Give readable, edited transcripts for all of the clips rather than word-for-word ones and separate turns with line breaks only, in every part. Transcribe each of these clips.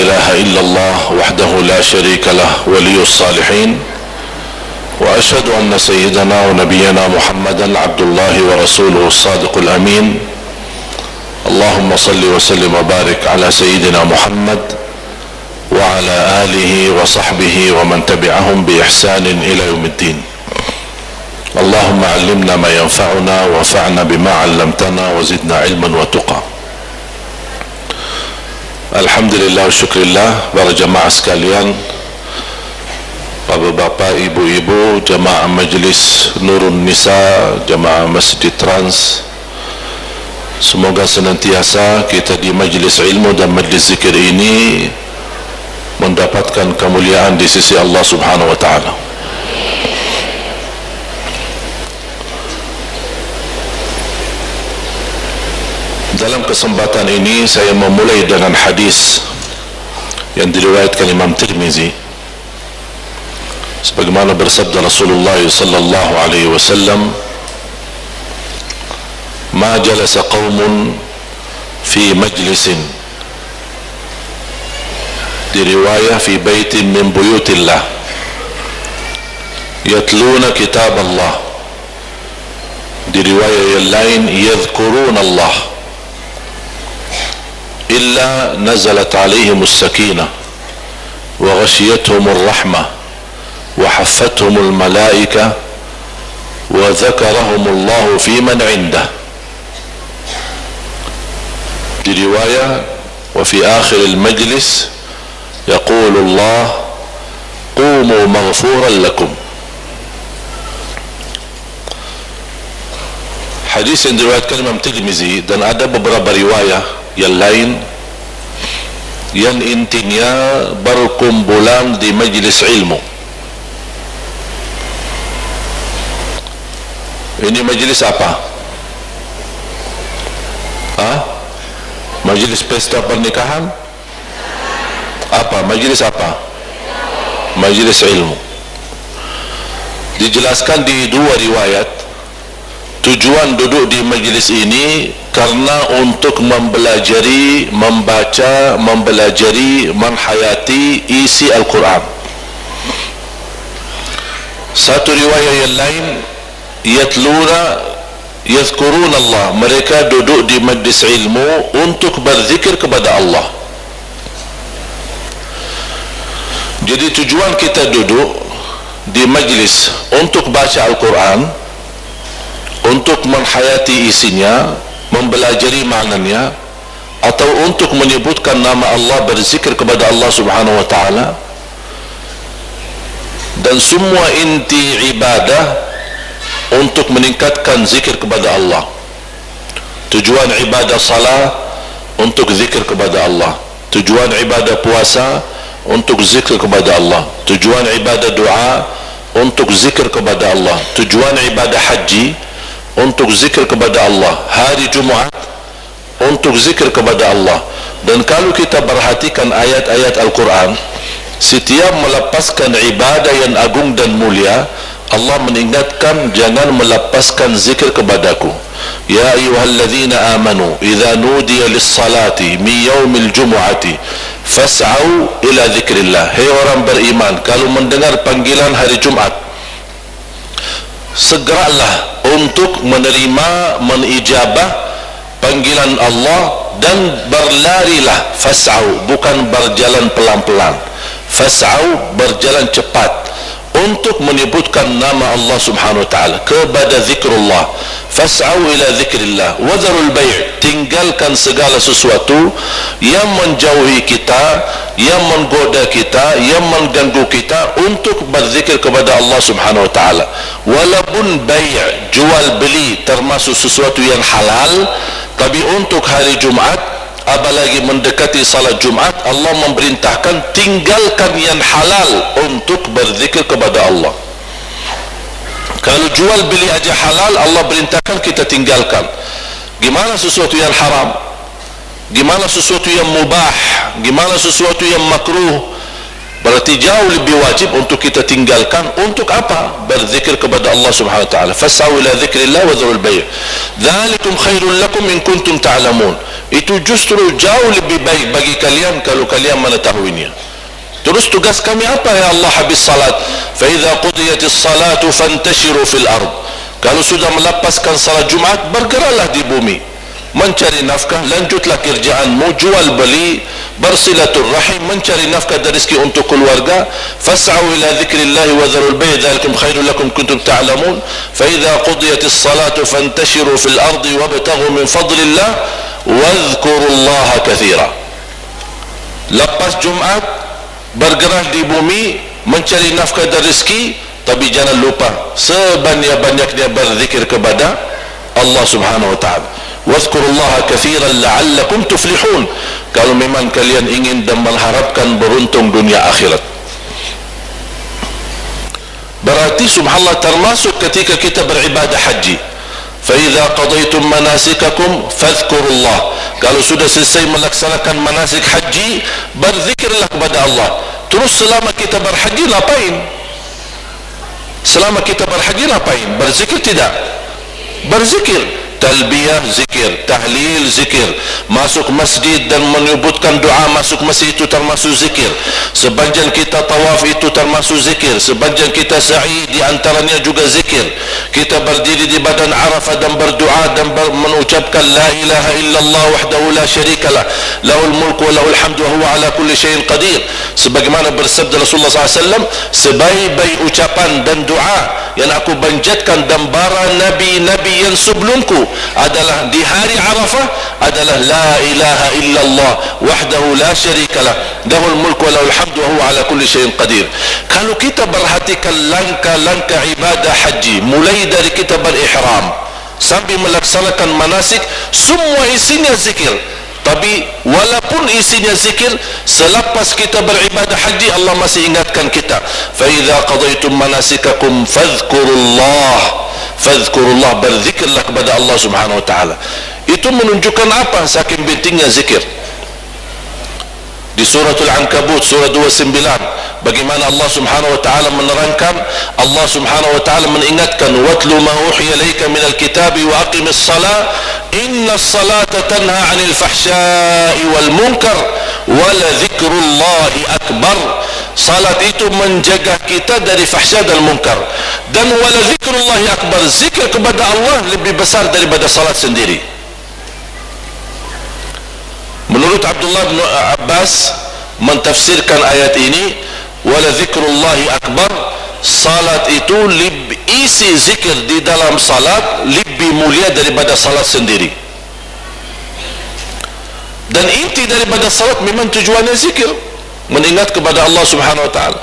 إله إلا الله وحده لا شريك له ولي الصالحين وأشهد أن سيدنا ونبينا محمدا عبد الله ورسوله الصادق الأمين اللهم صل وسلم وبارك على سيدنا محمد وعلى آله وصحبه ومن تبعهم بإحسان إلى يوم الدين. اللهم علمنا ما ينفعنا وانفعنا بما علمتنا وزدنا علما وتقى. Alhamdulillah, syukurillah, para jemaah sekalian, bapak-bapak, ibu-ibu, jemaah Majlis Nurun Nisa, jemaah Masjid Trans, semoga senantiasa kita di majlis ilmu dan majlis zikir ini mendapatkan kemuliaan di sisi Allah Subhanahu wa taala. Dalam kesempatan ini saya memulai dengan hadis yang diriwayatkan Imam Tirmizi, sebagaimana bersabda Rasulullah sallallahu alaihi wasallam, "Ma jalasa qaumun fi majlisin," di riwayah fi baitin min buyutillah, yatluna kitab Allah, di riwayah yang lain yadhkuruna Allah, إلا نزلت عليهم السكينة وغشيتهم الرحمة وحفتهم الملائكة وذكرهم الله في من عنده. في رواية وفي آخر المجلس يقول الله قوموا مغفورا لكم. Hadis yang diriwayatkan Imam Tirmizi, dan ada beberapa riwayah yang lain yang intinya berkumpulan di majlis ilmu. Ini majlis apa? Majlis pesta pernikahan? Apa? Majlis apa? Majlis ilmu. Dijelaskan di dua riwayat, tujuan duduk di majlis ini karena untuk mempelajari, membaca, mempelajari, menghayati isi Al-Quran. Satu riwayat yang lain, yatluna yadhkurun Allah, mereka duduk di majlis ilmu untuk berzikir kepada Allah. Jadi tujuan kita duduk di majlis untuk baca Al-Quran, untuk menghayati isinya, mempelajari maknanya, atau untuk menyebutkan nama Allah, berzikir kepada Allah Subhanahu wa taala. Dan semua inti ibadah untuk meningkatkan zikir kepada Allah. Tujuan ibadah salat untuk zikir kepada Allah, tujuan ibadah puasa untuk zikir kepada Allah, tujuan ibadah doa untuk zikir kepada Allah, tujuan ibadah haji untuk zikir kepada Allah, hari Jumaat untuk zikir kepada Allah. Dan kalau kita perhatikan ayat-ayat Al-Quran, setiap melepaskan ibadah yang agung dan mulia, Allah mengingatkan jangan melepaskan zikir kepadaku. Ya ayyuhalladzina amanu idza nudiya lis-salati min yaumil jumu'ati fas'au ila dzikrillah. Hai orang beriman, kalau mendengar panggilan hari Jumat, segeralah untuk menerima, menijabah panggilan Allah, dan berlarilah. Fas'au, bukan berjalan pelan-pelan, fas'au, berjalan cepat, untuk menyebutkan nama Allah Subhanahu wa taala, kepada zikrullah. Fas'au ila zikrillah wa dharul bai', tinggalkan segala sesuatu yang menjauhi kita, yang menggoda kita, yang mengganggu kita, untuk berzikir kepada Allah Subhanahu wa taala. Walaupun bai', jual beli, termasuk sesuatu yang halal, tapi untuk hari Jumat, apalagi mendekati salat Jumat, Allah memerintahkan tinggalkan yang halal untuk berzikir kepada Allah. Kalau jual beli aja halal, Allah perintahkan kita tinggalkan. Gimana sesuatu yang haram? Gimana sesuatu yang mubah? Gimana sesuatu yang makruh? Berarti jauh lebih wajib untuk kita tinggalkan. Untuk apa? Berzikir kepada Allah Subhanahu wa taala. Fas'au ila dzikrillah wa dzarul bai'. Dzalikum khairul lakum in kuntum ta'lamun. itu justru jauh lebih baik bagi kalian kalau kalian mengetahuinya. Terus tugas kami apa ya Allah habis salat? Fa idza qudiyatis salatu fantashiru fil ard. Kalau sudah melepaskan salat Jumat, bergeraklah di bumi, mencari nafkah, lanjutlah kerjaanmu, jual beli, bersilaturrahim, mencari nafkah dan rezeki untuk keluarga. Fas'au ila dzikrillah wa dharul bay' dzalikum khairul lakum kuntum ta'lamun. Fa idza qudiyatis salatu fantashiru fil ardi wabtaghu min fadlillah wadhkurullaha katsira. Lepas Jumat, bergerak di bumi, mencari nafkah dan rezeki, tapi jangan lupa sebanyak-banyaknya berzikir kepada Allah Subhanahu wa taala. Wadhkurullaha katsiran la'allakum tuflihun. Kalau memang kalian ingin dan mengharapkan beruntung dunia akhirat. Berarti subhanallah termasuk ketika kita beribadah haji. Fa idza qadaytum manasikakum fadhkurullah. Kalau sudah selesai melaksanakan manasik haji, berzikirlah kepada Allah. Terus selama kita berhaji ngapain? Selama kita berhaji ngapain? Berzikir tidak? Berzikir, talbiyah zikir, tahlil zikir, masuk masjid dan menyebutkan doa masuk masjid itu termasuk zikir. Sepanjang kita tawaf itu termasuk zikir. Sepanjang kita sa'i di antaranya juga zikir. Kita berdiri di badan Arafah dan berdoa dan mengucapkan la ilaha illallah wahdahu la syarikalah lahul mulku wa lahul hamdu wa huwa ala kulli syai'in qadir. Sebagaimana bersabda Rasulullah SAW, sebaik-baik ucapan dan doa yang aku panjatkan dan para nabi-nabi yang sebelumku adalah di hari Arafah adalah la ilaha illallah wahdahu la syarikalah lahul mulku wa lahul hamdu wa huwa ala kulli syai'in qadir. Kalau kita perhatikan langkah-langkah ibadah haji, mulai dari kita berihram sampai melaksanakan manasik, semua isinya zikir. Tapi walaupun isinya zikir, selepas kita beribadah haji Allah masih ingatkan kita, fa idza qadaytum manasikakum fadhkurullah. Fadhkurullah, berzikirlah kepada Allah Subhanahu wa taala. Itu menunjukkan apa? Saking pentingnya zikir. Di suratul Ankabut surah 29, bagaimana Allah Subhanahu wa taala menerangkan, Allah Subhanahu wa taala mengingatkan, watlu ma uhiya ilaika minal kitabi wa aqimis salah innas salata tanha 'anil fahsya'i wal munkar wa la dzikrullahi akbar. Salat itu menjaga kita dari fahsya dan munkar, dan wa la dzikrullahi akbar, zikir kepada Allah lebih besar daripada salat sendiri. Menurut Abdullah bin Abbas mentafsirkan ayat ini, wala dzikrullahi akbar, salat itu isi zikir di dalam salat lebih mulia daripada salat sendiri. Dan inti daripada salat memang tujuannya zikir, mengingat kepada Allah Subhanahu wa taala.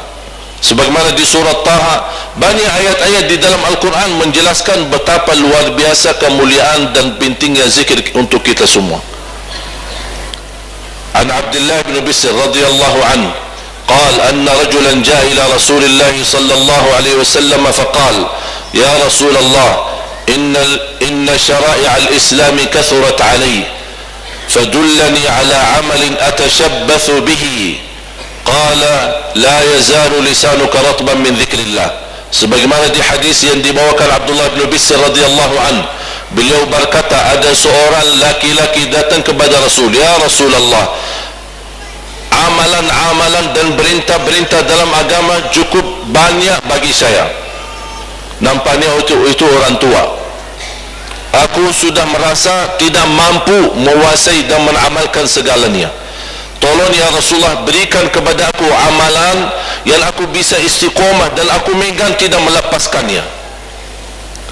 Sebagaimana di surat Taha, banyak ayat-ayat di dalam Al-Quran menjelaskan betapa luar biasa kemuliaan dan pentingnya zikir untuk kita semua. عن عبد الله بن بسر رضي الله عنه قال أن رجلا جاء إلى رسول الله صلى الله عليه وسلم فقال يا رسول الله إن شرائع الإسلام كثرت علي فدلني على عمل أتشبث به قال لا يزال لسانك رطبا من ذكر الله. Sebagaimana di hadis yang dibawakan Abdullah bin Bisr radhiyallahu anhu, beliau berkata, ada seorang laki-laki datang kepada Rasul, ya Rasulullah, amalan-amalan dan perintah-perintah dalam agama cukup banyak bagi saya. Nampaknya itu orang tua. Aku sudah merasa tidak mampu menguasai dan mengamalkan segalanya. Tolong ya Rasulullah, berikan kepada aku amalan yang aku bisa istiqomah dan aku megang tidak melepaskannya.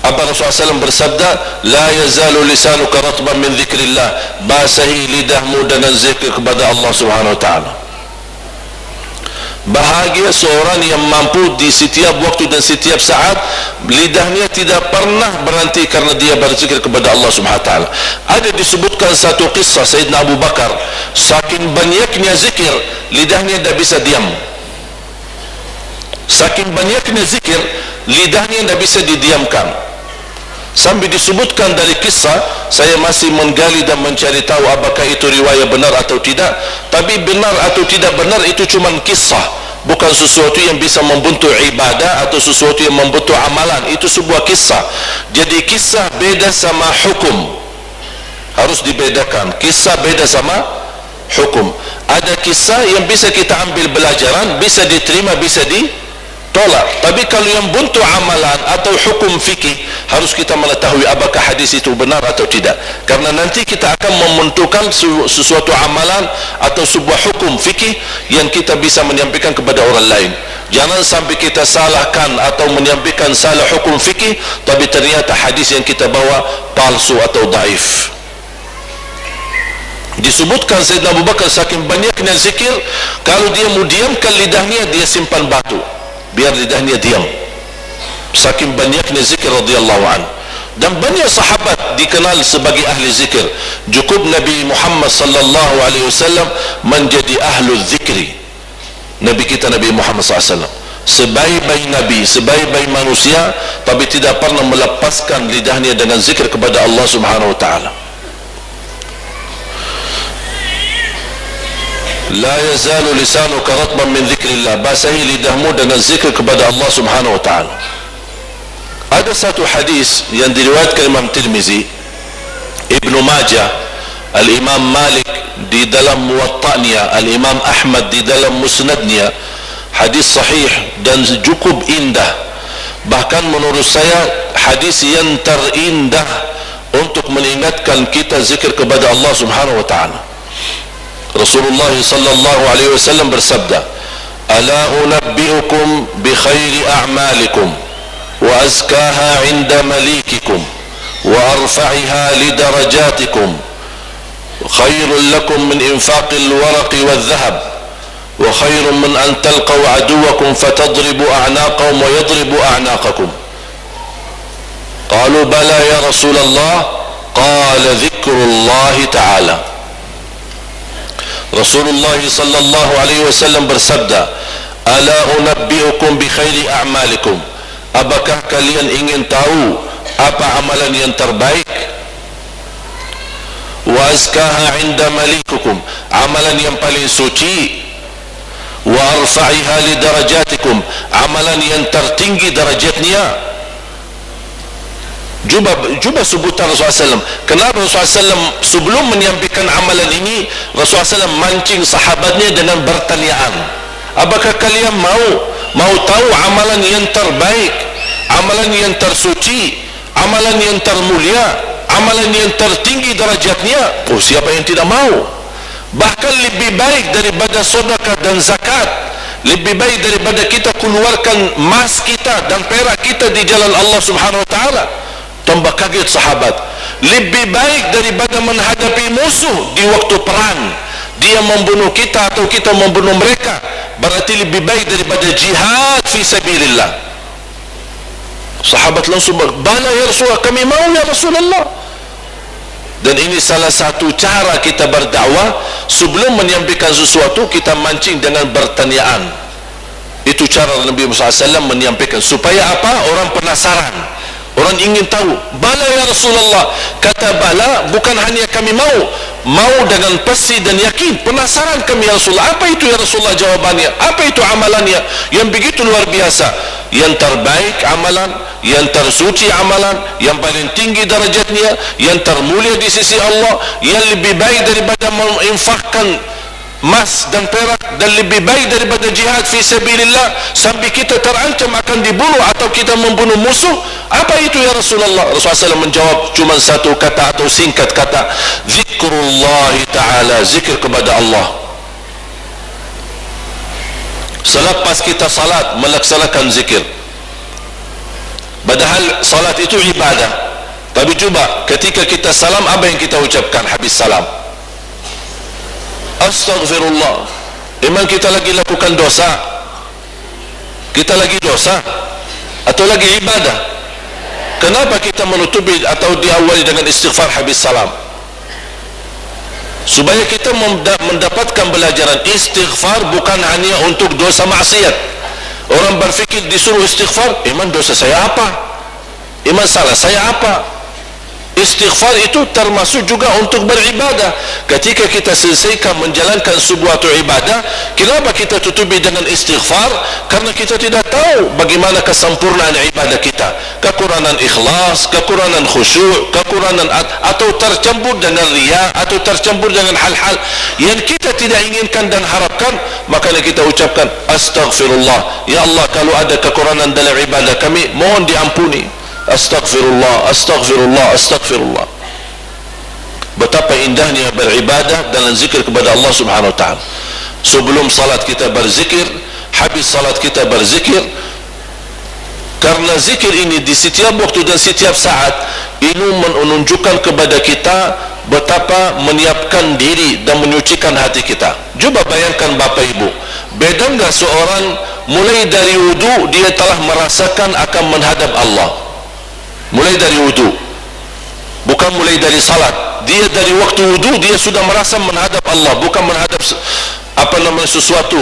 Apa Rasulullah SAW bersabda, la yazalu lisanuka ratban min dzikrillah, basahi lidahmu dengan zikir kepada Allah Subhanahu wa taala. Bahagia seorang yang mampu di setiap waktu dan setiap saat lidahnya tidak pernah berhenti karena dia berzikir kepada Allah Subhanahu wa taala. Ada disebutkan satu kisah Sayyidina Abu Bakar, saking banyaknya zikir lidahnya tidak bisa diam. Saking banyaknya zikir lidahnya tidak bisa didiamkan. Sampai disebutkan dari kisah, saya masih menggali dan mencari tahu apakah itu riwayat benar atau tidak. Tapi benar atau tidak benar itu cuma kisah, bukan sesuatu yang bisa membentuk ibadah atau sesuatu yang membentuk amalan. Itu sebuah kisah. Jadi kisah beda sama hukum. harus dibedakan. Kisah beda sama hukum. Ada kisah yang bisa kita ambil pelajaran, bisa diterima, bisa ditolak. Tapi kalau yang buntu amalan atau hukum fikih, harus kita mengetahui apakah hadis itu benar atau tidak. Karena nanti kita akan mementukan sesuatu amalan atau sebuah hukum fikih yang kita bisa menyampaikan kepada orang lain. Jangan sampai kita salahkan atau menyampaikan salah hukum fikih, tapi ternyata hadis yang kita bawa palsu atau daif. Disebutkan Sayyidina Abu Bakar saking banyaknya zikir, kalau dia mau diamkan lidahnya, dia simpan batu biar lidahnya diam, saking banyaknya zikir radhiyallahu an. Dan banyak sahabat dikenal sebagai ahli zikir. Cukup Nabi Muhammad sallallahu alaihi wasallam menjadi ahlu zikri. Nabi kita Nabi Muhammad SAW sebaik-baik Nabi, sebaik-baik manusia, tapi tidak pernah melepaskan lidahnya dengan zikir kepada Allah Subhanahu wa ta'ala. La yazalu lisanuka ratban min zikrillah, basahi lidahmu dengan zikir kepada Allah Subhanahu wa ta'ala. Ada satu hadis yang diriwayatkan Imam Tirmizi, Ibnu Majah, Al-Imam Malik di dalam Muwatta'nya, Al-Imam Ahmad di dalam Musnadnya. Hadis sahih dan cukup indah. Bahkan menurut saya hadis yang terindah untuk mengingatkan kita zikir kepada Allah Subhanahu wa ta'ala. Rasulullah sallallahu alaihi wasallam bersabda, "Ala unabbiukum bi khairi a'malikum wa azkaha 'inda malikikum wa arfa'iha li darajatikum khairul lakum min infaqil waraqi wal dhahab wa khairun min an talqaw aduwakum fatadribu a'naqahum wa yadribu a'naqakum." Qalu bala ya Rasulullah, qala dhikrullah ta'ala. Rasulullah sallallahu alaihi wasallam bersabda, "Ala unabbiukum bi khairi a'malikum." Apakah kalian ingin tahu apa amalan yang terbaik? Wa azkaha 'inda malikukum, amalan yang paling suci. Wa arfa'iha li darajatikum, amalan yang tertinggi darajatnya. Cuba sebutan Rasulullah SAW. Kenapa Rasulullah SAW sebelum menyampaikan amalan ini, Rasulullah SAW mancing sahabatnya dengan bertanyaan, apakah kalian mau tahu amalan yang terbaik, amalan yang tersuci, amalan yang termulia, amalan yang tertinggi derajatnya? Oh, siapa yang tidak mau? Bahkan lebih baik daripada sedekah dan zakat, lebih baik daripada kita keluarkan emas kita dan perak kita di jalan Allah Subhanahu wa ta'ala. Tambah kaget sahabat, lebih baik daripada menghadapi musuh di waktu perang, dia membunuh kita atau kita membunuh mereka, berarti lebih baik daripada jihad fi sabilillah. Sahabat langsung bala ya Rasulullah, kami mau ya Rasulullah. Dan ini salah satu cara kita berdakwah, sebelum menyampaikan sesuatu kita mancing dengan pertanyaan. Itu cara Nabi Muhammad SAW menyampaikan, supaya apa? Orang penasaran, orang ingin tahu. Bala ya Rasulullah, kata bala bukan hanya kami mau dengan pasti dan yakin, penasaran kami ya Rasulullah. Apa itu ya Rasulullah jawabannya? Apa itu amalannya yang begitu luar biasa, yang terbaik amalan, yang tersuci amalan, yang paling tinggi darajatnya, yang termulia di sisi Allah, yang lebih baik daripada menginfakkan emas dan perak, dan lebih baik daripada jihad fi sabilillah, sampai kita terancam akan dibunuh atau kita membunuh musuh? Apa itu ya Rasulullah? Rasulullah SAW menjawab cuma satu kata atau singkat kata, zikrullah ta'ala, zikir kepada Allah. Selepas kita salat melaksanakan zikir, padahal salat itu ibadah. Tapi coba ketika kita salam, apa yang kita ucapkan habis salam? Astaghfirullah. Memang kita lagi lakukan dosa? Kita lagi dosa atau lagi ibadah? Kenapa kita menutupi atau diawali dengan istighfar habis salam? Supaya kita mendapatkan pelajaran, istighfar bukan hanya untuk dosa maksiat. Orang berfikir disuruh istighfar, iman dosa saya apa? Iman salah saya apa? Istighfar itu termasuk juga untuk beribadah. Ketika kita selesaikan menjalankan sebuah ibadah, kenapa kita tutupi dengan istighfar? Karena kita tidak tahu bagaimana kesempurnaan ibadah kita, kekurangan ikhlas, kekurangan khusyuk, kekurangan atau tercampur dengan riya, atau tercampur dengan hal-hal yang kita tidak inginkan dan harapkan, maka kita ucapkan astaghfirullah, ya Allah, kalau ada kekurangan dalam ibadah kami, mohon diampuni. Astaghfirullah, astaghfirullah, astaghfirullah. Betapa indahnya beribadah dalam zikir kepada Allah Subhanahu wa taala. Sebelum salat kita berzikir, habis salat kita berzikir. Karena zikir ini di setiap waktu dan setiap saat ini menunjukkan kepada kita betapa menyiapkan diri dan menyucikan hati kita. Coba bayangkan Bapak Ibu, beda enggak seorang mulai dari wudu dia telah merasakan akan menghadap Allah. Mulai dari wudu, bukan mulai dari salat. Dia dari waktu wudu dia sudah merasa menghadap Allah, bukan menghadap sesuatu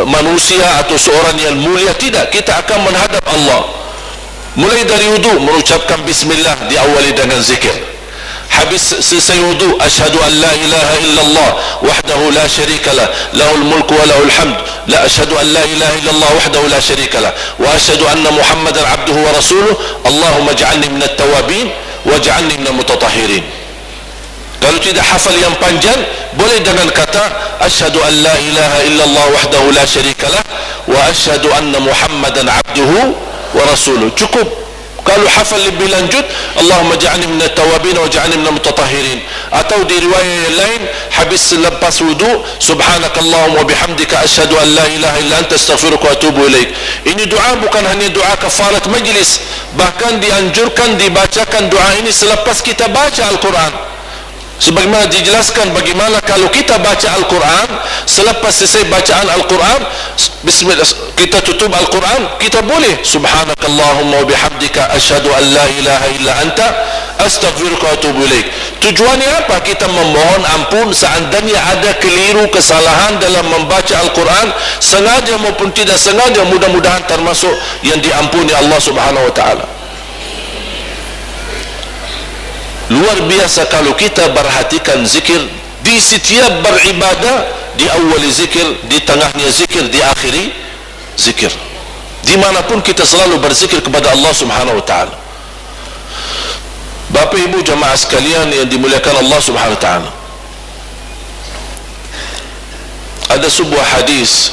manusia atau seorang yang mulia. Tidak, kita akan menghadap Allah. Mulai dari wudu mengucapkan bismillah, diawali dengan zikir. Habis selesai wudu, asyhadu an la ilaha illallah wahdahu la syarika lah, lahul mulku wa lahul hamd, la asyhadu an la ilaha illallah wahdahu la syarika lah, wa asyhadu anna muhammadan abduhu wa rasuluh, Allahumma ij'alni minat tawabin waj'alni minal mutatahhirin. Kalau tidak hafal yang panjang, boleh dengan kata asyhadu an la ilaha illallah wahdahu la syarikalah wa asyhadu anna muhammadan abduhu wa rasuluh. Cukup. Kalau hafal lebih lanjut, Allahumma ja'alni minat tawabin wa ja'alni minal mutatahhirin. Atau di riwayat yang lain, habis selepas wudu, subhanakallahumma wa bihamdika asyhadu an la ilaha illa anta astaghfiruka wa atubu ilaik. Ini doa bukan hanya doa kafarat majlis, bahkan dianjurkan dibacakan doa ini selepas kita baca Al-Quran. Sebagaimana dijelaskan bagaimana kalau kita baca Al-Quran, selepas selesai bacaan Al-Quran, bismillah, kita tutup Al-Quran, kita boleh subhanakallahumma wa bihamdika asyhadu an la ilaha illa anta astaghfiruka wa atubu ilaik. Tujuannya apa? Kita memohon ampun seandainya ada keliru, kesalahan dalam membaca Al-Quran, sengaja maupun tidak sengaja, mudah-mudahan termasuk yang diampuni Allah Subhanahu wa taala. Luar biasa kalau kita perhatikan zikir di setiap beribadah, di awal zikir, di tengahnya zikir, di akhiri zikir. Dimanapun kita selalu berzikir kepada Allah Subhanahu wa taala. Bapak Ibu jamaah sekalian yang dimuliakan Allah Subhanahu wa taala, ada sebuah hadis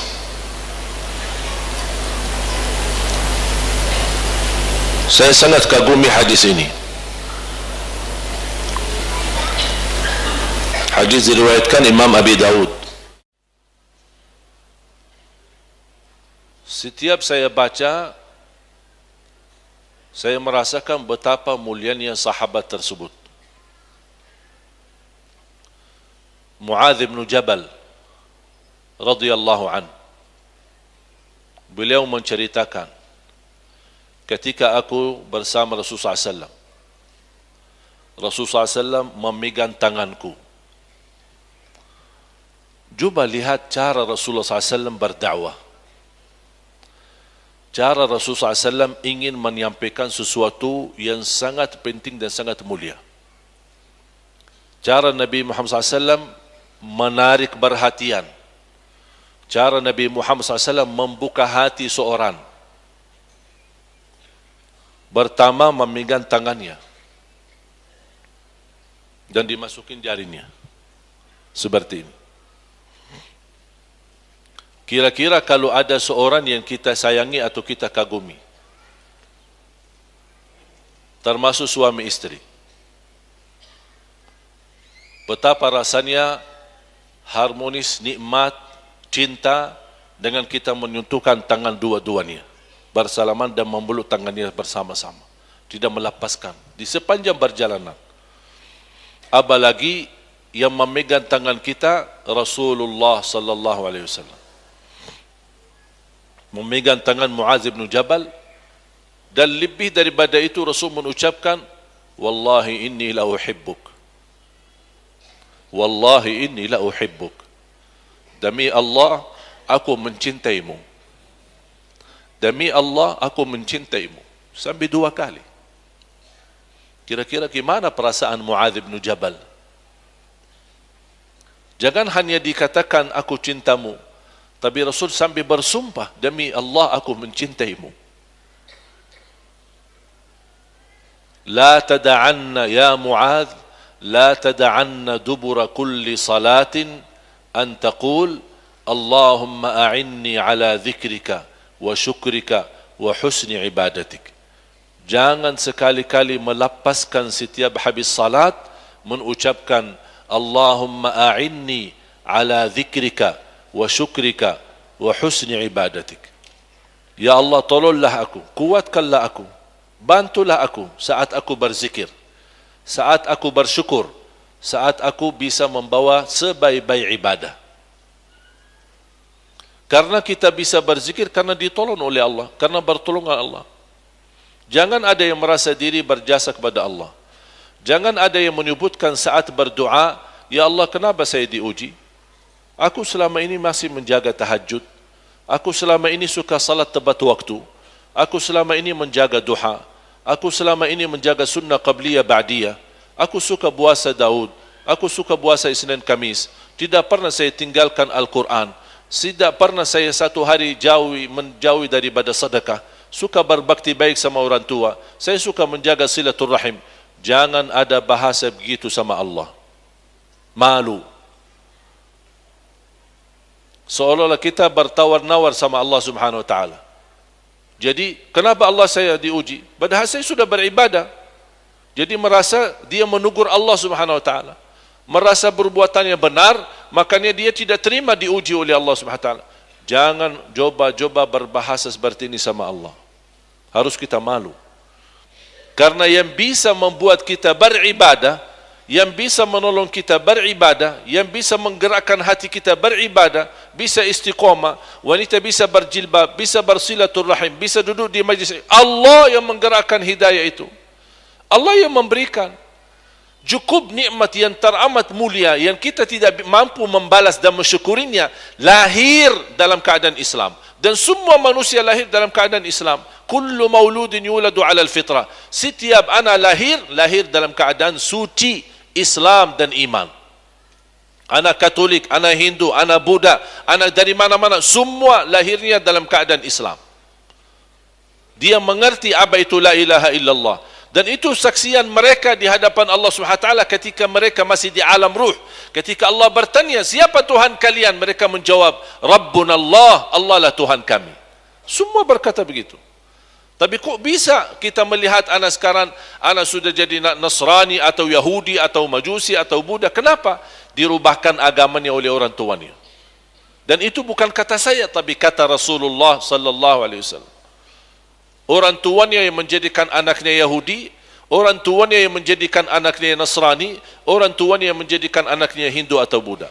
saya sangat kagumi hadis ini. Hadis diriwayatkan Imam Abi Daud. Setiap saya baca, saya merasakan betapa mulianya sahabat tersebut. Muadz bin Jabal radhiyallahu anhu, beliau menceritakan, ketika aku bersama Rasulullah SAW, Rasulullah SAW memegang tanganku. Cuba lihat cara Rasulullah SAW berdakwah. Cara Rasulullah SAW ingin menyampaikan sesuatu yang sangat penting dan sangat mulia. Cara Nabi Muhammad SAW menarik perhatian. Cara Nabi Muhammad SAW membuka hati seorang. Pertama, memegang tangannya dan dimasukin jarinya seperti ini. Kira-kira kalau ada seorang yang kita sayangi atau kita kagumi, termasuk suami istri, betapa rasanya harmonis, nikmat, cinta dengan kita menyentuhkan tangan dua-duanya bersalaman dan memeluk tangannya bersama-sama, tidak melepaskan di sepanjang perjalanan. Apalagi yang memegang tangan kita Rasulullah sallallahu alaihi wasallam, memegang tangan Muadz bin Jabal, dan lebih daripada itu Rasul mengucapkan, wallahi inni la uhibbuk, wallahi inni la uhibbuk, demi Allah aku mencintaimu, demi Allah aku mencintaimu, sampai 2 kali. Kira-kira gimana perasaan Muadz bin Jabal? Jangan hanya dikatakan aku cintamu, tapi Rasul sampai bersumpah, demi Allah aku mencintaimu. la tada'anna ya Mu'adh, la tada'anna dubura kulli salatin an taqul Allahumma a'inni ala dhikrika wa syukrika wa husni ibadatik. Jangan sekali-kali melepaskan setiap habis salat mengucapkan Allahumma a'inni ala dhikrika wa syukrika wa husni ibadatik. Ya Allah, tolonglah aku, kuatkanlah aku, bantulah aku saat aku berzikir, saat aku bersyukur, saat aku bisa membawa sebaik-baik ibadah. Karena kita bisa berzikir karena ditolong oleh Allah, karena bertolongan Allah. Jangan ada yang merasa diri berjasa kepada Allah. Jangan ada yang menyebutkan saat berdoa, ya Allah, kenapa saya diuji? Aku selama ini masih menjaga tahajud. Aku selama ini suka salat tepat waktu. Aku selama ini menjaga duha. Aku selama ini menjaga sunnah qabliyah ba'diyah. Aku suka puasa Daud. Aku suka puasa Isnin Kamis. Tidak pernah saya tinggalkan Al-Quran. Tidak pernah saya satu hari menjauhi daripada sedekah. Suka berbakti baik sama orang tua. Saya suka menjaga silaturrahim. Jangan ada bahasa begitu sama Allah. Malu. Seolah-olah kita bertawar-nawar sama Allah Subhanahu wa taala. Jadi, kenapa Allah saya diuji? Padahal saya sudah beribadah. Jadi merasa dia menegur Allah Subhanahu wa taala. Merasa perbuatannya benar, makanya dia tidak terima diuji oleh Allah Subhanahu wa taala. Jangan coba-coba berbahasa seperti ini sama Allah. Harus kita malu. Karena yang bisa membuat kita beribadah, yang bisa menolong kita beribadah, yang bisa menggerakkan hati kita beribadah, bisa istiqamah, wanita bisa berjilbab, bisa bersilaturrahim, bisa duduk di majlis. Allah yang menggerakkan hidayah itu. Allah yang memberikan. Cukup nikmat yang teramat mulia yang kita tidak mampu membalas dan mensyukurinya, lahir dalam keadaan Islam. Dan semua manusia lahir dalam keadaan Islam. Kullu mauludin yuladu ala al-fitrah. Setiap anak lahir dalam keadaan suci Islam dan iman. Anak Katolik, anak Hindu, anak Buddha, anak dari mana-mana, semua lahirnya dalam keadaan Islam. Dia mengerti apa itu la ilaha illallah. Dan itu saksian mereka di hadapan Allah SWT ketika mereka masih di alam ruh. Ketika Allah bertanya, siapa Tuhan kalian? Mereka menjawab, Rabbuna Allah, Allah lah Tuhan kami. Semua berkata begitu. Tapi kok bisa kita melihat anak sekarang, anak sudah jadi Nasrani atau Yahudi atau Majusi atau Buddha. Kenapa? Dirubahkan agamanya oleh orang tuanya. Dan itu bukan kata saya, tapi kata Rasulullah sallallahu alaihi wasallam. Orang tuanya yang menjadikan anaknya Yahudi, orang tuanya yang menjadikan anaknya Nasrani, orang tuanya yang menjadikan anaknya Hindu atau Buddha.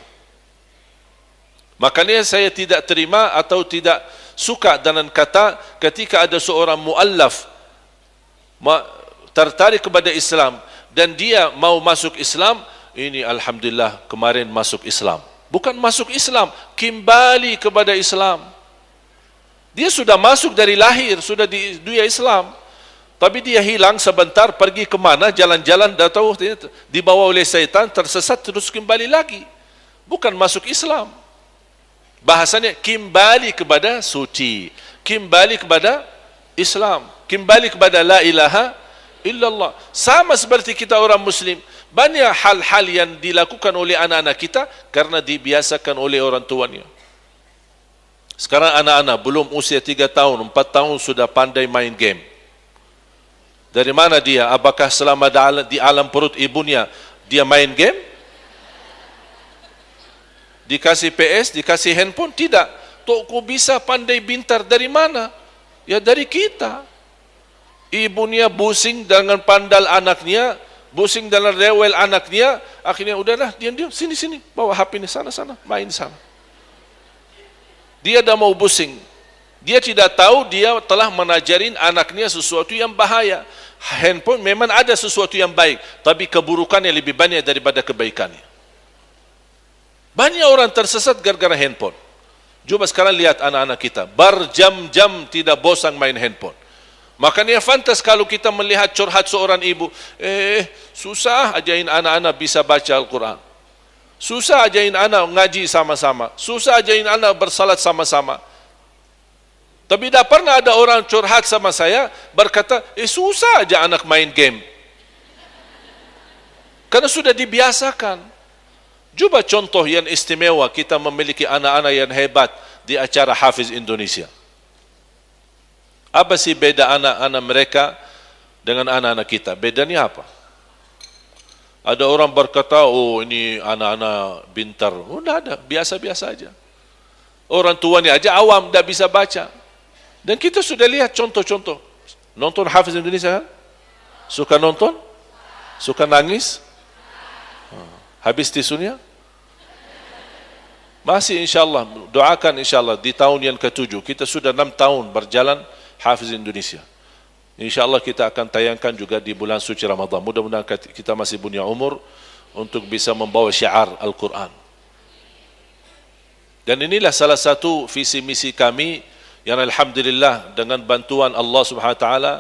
Makanya saya tidak terima atau tidak suka dengan kata ketika ada seorang muallaf tertarik kepada Islam dan dia mau masuk Islam, ini alhamdulillah kemarin masuk Islam. Bukan masuk Islam, kembali kepada Islam. Dia sudah masuk dari lahir, sudah di dunia Islam. Tapi dia hilang sebentar, pergi kemana, jalan-jalan, tahu dibawa oleh syaitan, tersesat, terus kembali lagi. Bukan masuk Islam. Bahasanya kembali kepada suci, kembali kepada Islam, kembali kepada la ilaha illallah. Sama seperti kita orang Muslim, banyak hal-hal yang dilakukan oleh anak-anak kita karena dibiasakan oleh orang tuanya. Sekarang anak-anak belum usia 3 tahun, 4 tahun sudah pandai main game. Dari mana dia? Apakah selama di alam perut ibunya dia main game? Dikasih PS, dikasih handphone? Tidak. Kok bisa pandai pintar? Dari mana? Ya dari kita. Ibunya pusing dengan pandal anaknya, pusing dengan rewel anaknya, akhirnya udahlah, diam-diam, sini-sini, bawa HP ini sana-sana, main di sana. Dia dah mau pusing. Dia tidak tahu dia telah menajarin anaknya sesuatu yang bahaya. Handphone memang ada sesuatu yang baik, tapi keburukannya lebih banyak daripada kebaikannya. Banyak orang tersesat gara-gara handphone. Coba sekarang lihat anak-anak kita, berjam-jam tidak bosan main handphone. Makanya fantas kalau kita melihat curhat seorang ibu, susah ajain anak-anak bisa baca Al-Quran. Susah ajain anak ngaji sama-sama. Susah ajain anak bersalat sama-sama. Tapi tidak pernah ada orang curhat sama saya berkata, susah aja anak main game. Karena sudah dibiasakan. Cuba contoh yang istimewa, kita memiliki anak-anak yang hebat di acara Hafiz Indonesia. Apa sih beda anak-anak mereka dengan anak-anak kita? Bedanya apa? Ada orang berkata, oh ini anak-anak pintar. Oh tidak ada, biasa-biasa aja. Orang tuanya aja awam, tidak bisa baca. Dan kita sudah lihat contoh-contoh. Nonton Hafiz Indonesia kan? Suka nonton? Suka nangis? Habis tisunya? Masih insyaAllah, doakan insyaAllah di tahun yang ke-7. Kita sudah 6 tahun berjalan Hafiz Indonesia. InsyaAllah kita akan tayangkan juga di bulan suci Ramadan. Mudah-mudahan kita masih punya umur untuk bisa membawa syiar Al-Quran. Dan inilah salah satu visi misi kami yang alhamdulillah dengan bantuan Allah Subhanahu wa taala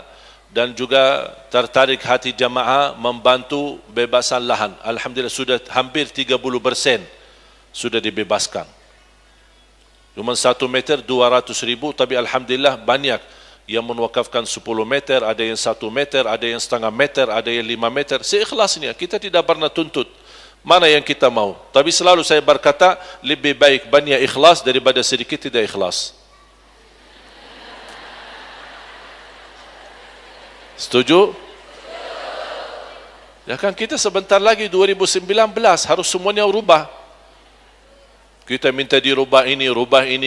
dan juga tertarik hati jamaah membantu bebasan lahan. Alhamdulillah sudah hampir 30% sudah dibebaskan. Cuma 1 meter 200.000, tapi alhamdulillah banyak yang menwakafkan 10 meter, ada yang 1 meter, ada yang setengah meter, ada yang 5 meter. Seikhlasnya, kita tidak pernah tuntut mana yang kita mau. Tapi selalu saya berkata, lebih baik banyak ikhlas daripada sedikit tidak ikhlas. Setuju? Ya kan, kita sebentar lagi 2019 harus semuanya rubah. Kita minta dirubah ini,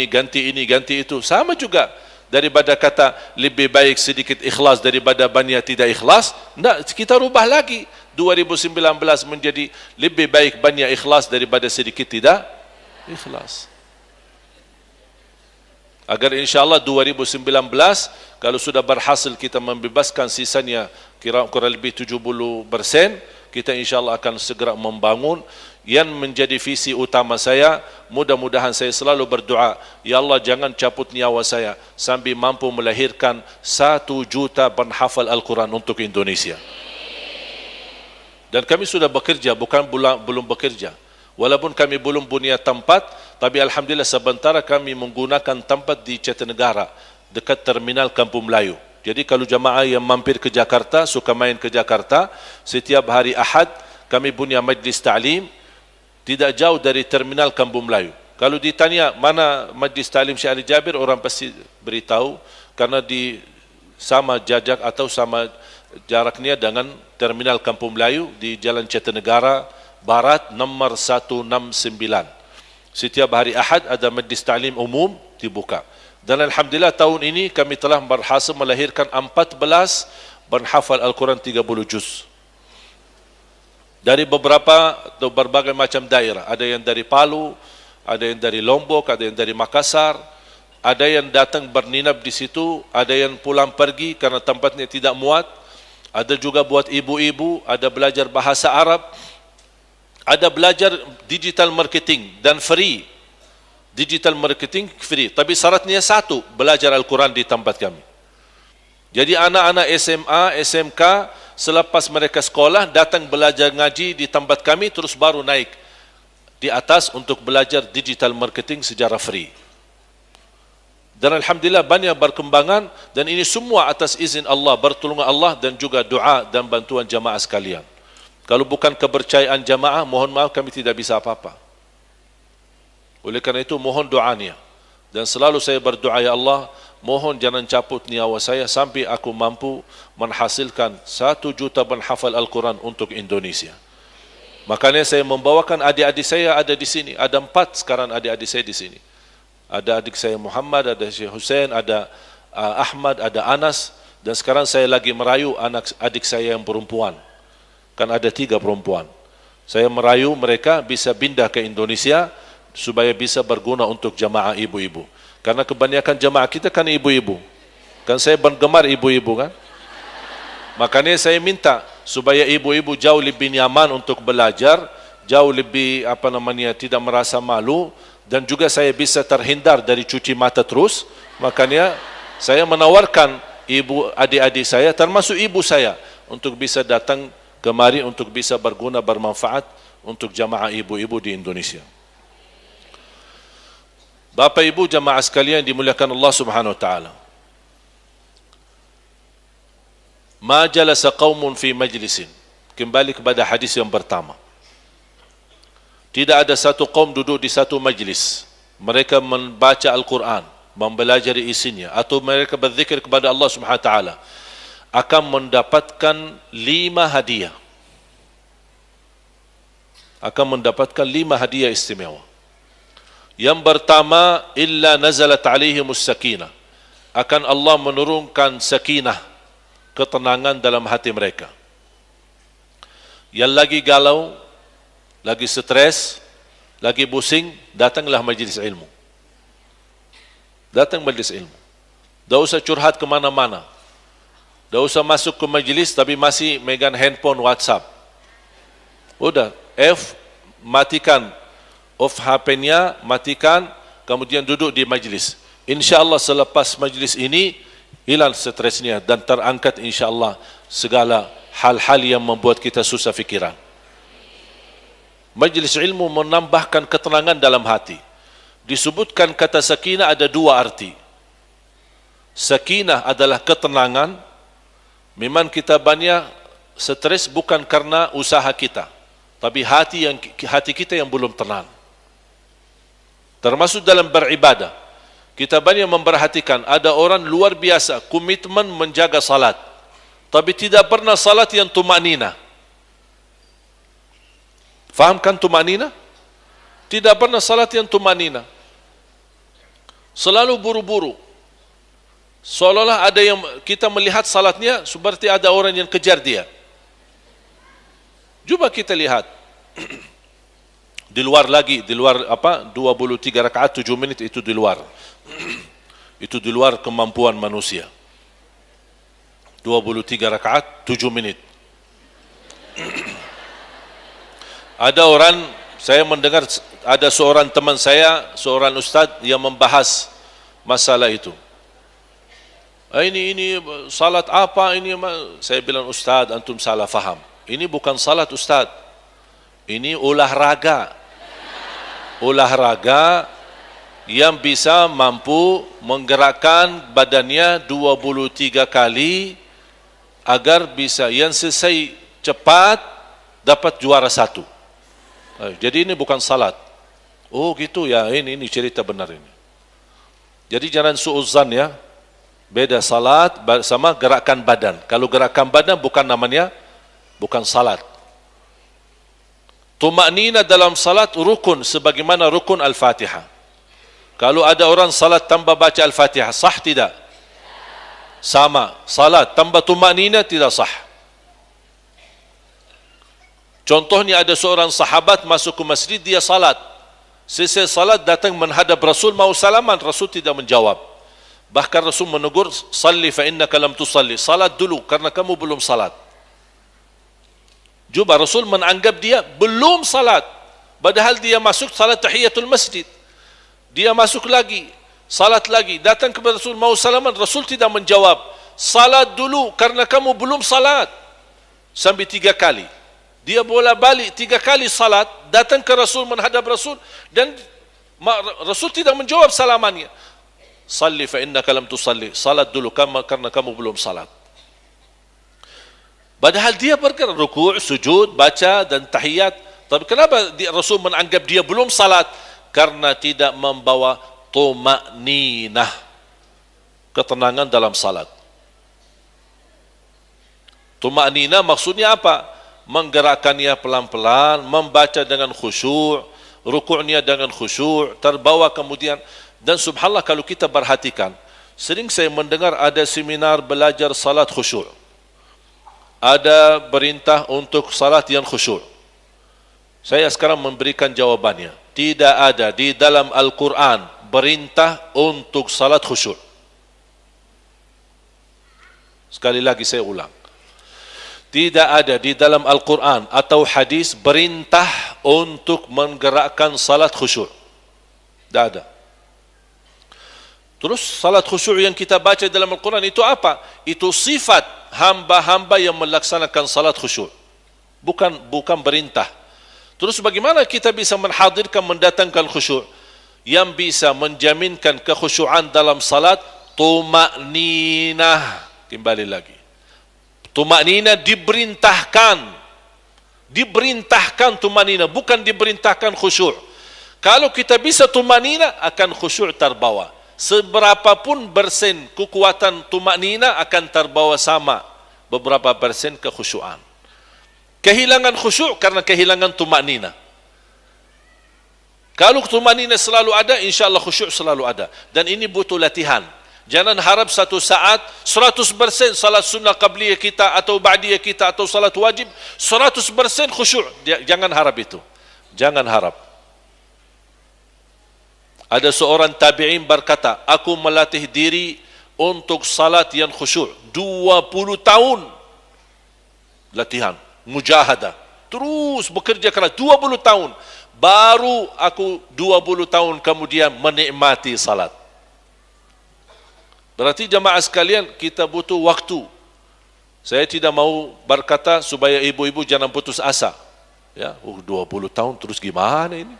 ganti ini, ganti itu. Sama juga daripada kata lebih baik sedikit ikhlas daripada banyak tidak ikhlas. Nah, kita rubah lagi 2019 menjadi lebih baik banyak ikhlas daripada sedikit tidak ikhlas. Agar insyaAllah 2019 kalau sudah berhasil kita membebaskan sisanya kurang lebih 70%, kita insyaAllah akan segera membangun. Yang menjadi visi utama saya, mudah-mudahan saya selalu berdoa, ya Allah jangan cabut nyawa saya sampai mampu melahirkan 1 juta penghafal Al-Quran untuk Indonesia. Dan kami sudah bekerja, bukan belum bekerja. Walaupun kami belum punya tempat, tapi alhamdulillah sementara kami menggunakan tempat di Jatinegara dekat terminal Kampung Melayu. Jadi kalau jamaah yang mampir ke Jakarta, suka main ke Jakarta, setiap hari Ahad kami punya majlis ta'lim tidak jauh dari terminal Kampung Melayu. Kalau ditanya mana majlis ta'lim Syekh Ali Jabir, orang pasti beritahu karena di sama jajak atau sama jaraknya dengan terminal Kampung Melayu di Jalan Jatinegara Barat nomor 169. Setiap hari Ahad ada majlis ta'lim umum dibuka. Dan alhamdulillah tahun ini kami telah berhasil melahirkan 14 penghafal Al-Quran 30 juz. Dari beberapa atau berbagai macam daerah. Ada yang dari Palu, ada yang dari Lombok, ada yang dari Makassar, ada yang datang berninap di situ, ada yang pulang pergi karena tempatnya tidak muat, ada juga buat ibu-ibu, ada belajar bahasa Arab, ada belajar digital marketing dan free. Digital marketing free, tapi syaratnya satu, belajar Al-Quran di tempat kami. Jadi anak-anak SMA, SMK selepas mereka sekolah datang belajar ngaji di tempat kami, terus baru naik di atas untuk belajar digital marketing secara free. Dan alhamdulillah banyak berkembangan, dan ini semua atas izin Allah, pertolongan Allah dan juga doa dan bantuan jamaah sekalian. Kalau bukan kepercayaan jamaah, mohon maaf kami tidak bisa apa-apa. Oleh kerana itu mohon doanya, dan selalu saya berdoa, ya Allah mohon jangan cabut nyawa saya sampai aku mampu menghasilkan 1 juta penghafal Al-Quran untuk Indonesia. Makanya saya membawakan adik-adik saya ada di sini. Ada 4 sekarang adik-adik saya di sini. Ada adik saya Muhammad, ada Syekh Hussein, ada Ahmad, ada Anas, dan sekarang saya lagi merayu adik saya yang perempuan. Kan ada 3 perempuan. Saya merayu mereka bisa pindah ke Indonesia supaya bisa berguna untuk jamaah ibu-ibu. Karena kebanyakan jamaah kita kan ibu-ibu. Kan saya penggemar ibu-ibu kan. Makanya saya minta supaya ibu-ibu jauh lebih nyaman untuk belajar, jauh lebih tidak merasa malu, dan juga saya bisa terhindar dari cuci mata terus. Makanya saya menawarkan ibu adik-adik saya termasuk ibu saya untuk bisa datang kemari untuk bisa berguna, bermanfaat untuk jamaah ibu-ibu di Indonesia. Bapak Ibu jamaah sekalian dimuliakan Allah Subhanahu wa taala. Ma jalasa qaumun fi majlisin.
kembali kepada hadis yang pertama. Tidak ada satu kaum duduk di satu majlis, mereka membaca Al-Quran, mempelajari isinya, atau mereka berzikir kepada Allah Subhanahu Wa Taala, akan mendapatkan 5 hadiah. Akan mendapatkan 5 hadiah istimewa. Yang pertama, illa nazalat alaihimus sakinah. Akan Allah menurunkan sakinah, ketenangan dalam hati mereka. Yang lagi galau, lagi stres, lagi pusing, datanglah majlis ilmu. Datang majlis ilmu. Tak usah curhat ke mana-mana. Tak usah masuk ke majlis tapi masih megang handphone WhatsApp. Udah, matikan. Off HP-nya, matikan, kemudian duduk di majlis. InsyaAllah selepas majlis ini, hilang stresnya dan terangkat insyaAllah segala hal-hal yang membuat kita susah fikiran. Majlis ilmu menambahkan ketenangan dalam hati. Disebutkan kata sakinah ada 2 arti. Sakinah adalah ketenangan. Memang kita banyak stres bukan karena usaha kita, tapi hati kita yang belum tenang. Termasuk dalam beribadah. Kita banyak memperhatikan ada orang luar biasa komitmen menjaga salat, tapi tidak pernah salat yang tumanina. Fahamkan tumanina? Tidak pernah salat yang tumanina. Selalu buru-buru. Seolah-olah ada yang kita melihat salatnya seperti ada orang yang kejar dia. Cuba kita lihat. Di luar 23 rakaat 7 menit itu di luar. Itu di luar kemampuan manusia. 23 rakaat 7 menit. Ada orang, saya mendengar ada seorang teman saya, seorang ustaz yang membahas masalah itu. Ini salat apa ini? Saya bilang, ustaz, antum salah faham. Ini bukan salat, ustaz. Ini olahraga. Olahraga yang bisa mampu menggerakkan badannya 23 kali agar bisa yang selesai cepat dapat juara 1. Jadi ini bukan salat. Oh gitu ya, ini cerita benar ini. Jadi jangan suuzan ya. Beda salat sama gerakan badan. Kalau gerakan badan bukan namanya, bukan salat. Tumaknina dalam salat rukun sebagaimana rukun Al-Fatihah. Kalau ada orang salat tanpa baca Al-Fatihah, sah tidak? Sama. Salat tanpa tumaknina tidak sah. Contohnya ada seorang sahabat masuk ke masjid, dia salat. Selesai salat datang menghadap Rasul, mau salaman, Rasul tidak menjawab. Bahkan Rasul menegur, salli fa innaka lam tusalli. Salat dulu karena kamu belum salat. Juba Rasul menganggap dia belum salat. Padahal dia masuk salat tahiyatul masjid. Dia masuk lagi, salat lagi. Datang kepada Rasul mau salaman, Rasul tidak menjawab. Salat dulu karena kamu belum salat. Sampai 3 kali. Dia bolak-balik 3 kali salat, datang ke Rasul, menghadap Rasul, dan Rasul tidak menjawab salamannya. Salli fa innaka lam tusalli. Salat dulu karena kamu belum salat. Padahal dia bergerak rukuk, sujud, baca dan tahiyat. Tapi kenapa Rasul menganggap dia belum salat? Karena tidak membawa tumakninah, ketenangan dalam salat. Tumakninah maksudnya apa? Menggerakkannya pelan-pelan, membaca dengan khusyuk, rukuknya dengan khusyuk, terbawa kemudian. Dan subhanallah kalau kita perhatikan, sering saya mendengar ada seminar belajar salat khusyuk. Ada perintah untuk salat yang khusyuk. Saya sekarang memberikan jawabannya. Tidak ada di dalam Al-Quran perintah untuk salat khusyuk. Sekali lagi saya ulang. Tidak ada di dalam Al-Quran atau hadis perintah untuk menggerakkan salat khusyuk. Tidak ada. Terus salat khusyuk yang kita baca dalam Al-Quran itu apa? Itu sifat hamba-hamba yang melaksanakan salat khusyuk. Bukan perintah. Terus bagaimana kita bisa menghadirkan, mendatangkan khusyuk? Yang bisa menjaminkan kekhusyuan dalam salat, tumakninah. Kembali lagi. Tumakninah diperintahkan Diperintahkan tumanina, bukan diperintahkan khusyuk. Kalau kita bisa tumanina, akan khusyuk terbawa. Seberapapun persen kekuatan tumanina akan terbawa sama beberapa persen kekhusyuan. Kehilangan khusyuk karena kehilangan tumanina. Kalau tumanina selalu ada, insyaAllah khusyuk selalu ada. Dan ini butuh latihan. Jangan harap satu saat 100% salat sunnah qabliyah kita atau ba'diyah kita atau salat wajib 100% khusyuk. Jangan harap itu. Jangan harap. Ada seorang tabi'in berkata, aku melatih diri untuk salat yang khusyuk 20 tahun latihan, mujahadah, terus bekerja keras 20 tahun, baru aku 20 tahun kemudian menikmati salat. Berarti jamaah sekalian, kita butuh waktu. Saya tidak mau berkata supaya ibu-ibu jangan putus asa. Ya, 20 tahun terus gimana ini?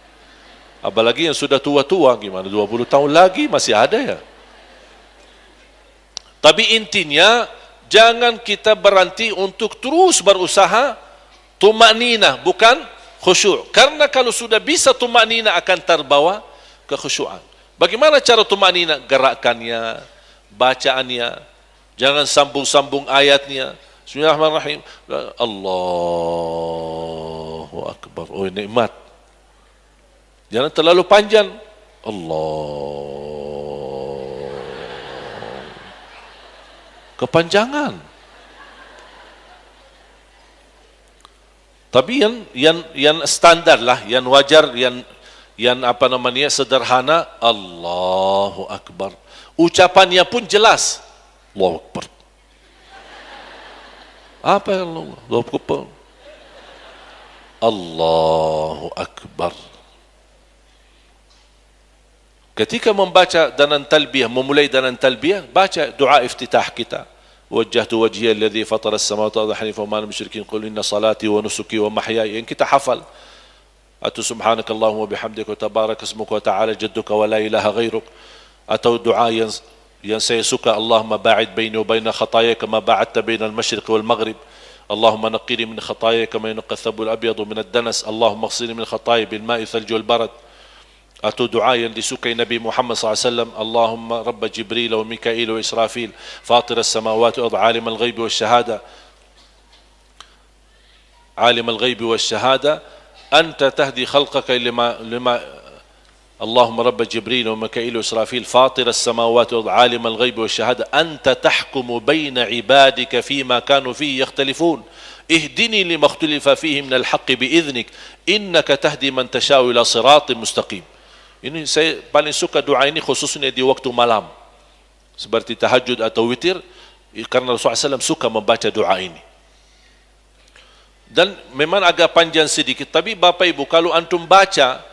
Apalagi yang sudah tua-tua, gimana 20 tahun lagi masih ada ya? Tapi intinya, jangan kita berhenti untuk terus berusaha tumanina, bukan khusyuk. Karena kalau sudah bisa tumanina akan terbawa kekhusyuan. Bagaimana cara tumanina? Gerakannya, bacaannya, jangan sambung-sambung ayatnya. Bismillahirrahmanirrahim. Allahu Akbar. Oh, nikmat. Jangan terlalu panjang. Allah. Kepanjangan. Tapi yang standar lah, yang wajar, yang apa namanya sederhana. Allahu Akbar. Ucapannya pun jelas. Allahu Akbar. Apa yang Allahu Akbar? Allahu Akbar. Ketika membaca dalam talbiyah, memulai dalam talbiyah, baca doa iftitah kita. Wajjahtu wajhiya alladhi fatara as-samawati wal arda hanifa wa ma ana musyrikin qul inna salati wa nusuki wa mahyaya. Yang kita hafal. Atau subhanakallahumma bihamdika wa tabaraka ismuka wa ta'ala jadduka wa la ilaha ghairuk. Atau doa yang saya suka, Allahumma ba'id baini wa baina khataaya kama ba'adta baina al-masyriq wal maghrib. Allahumma naqqini min khataaya kama yunqqa ath-thawbu al-abyadu min ad-danas. Allahumma ighsilni min khataaya bil ma'i thalji wal barad. Atau doa yang disukai Nabi Muhammad SAW, Allahumma Rabba Jibril wa Mikail wa Israfil, Fatir as-samawati wal ardi, alim al-ghaibi wa syahada, alim al-ghaibi wa syahada, anta tahdi khalqaka lima Allahumma Rabba Jibril wa Mikail wa Israfil, Fatir as-samawati wal ardi, alim al-ghaibi wa syahada, anta tahkumu baina ibadika fima kanu fihi yakhtalifun, ihdini lima ikhtalafa fihi min al-haqqi bi'idhnik, innaka tahdi man tasha'u ila siratin mustaqim. Ini saya paling suka doa ini khususnya di waktu malam. Seperti tahajud atau witir. Karena Rasulullah SAW suka membaca doa ini. Dan memang agak panjang sedikit. Tapi Bapak Ibu, kalau antum baca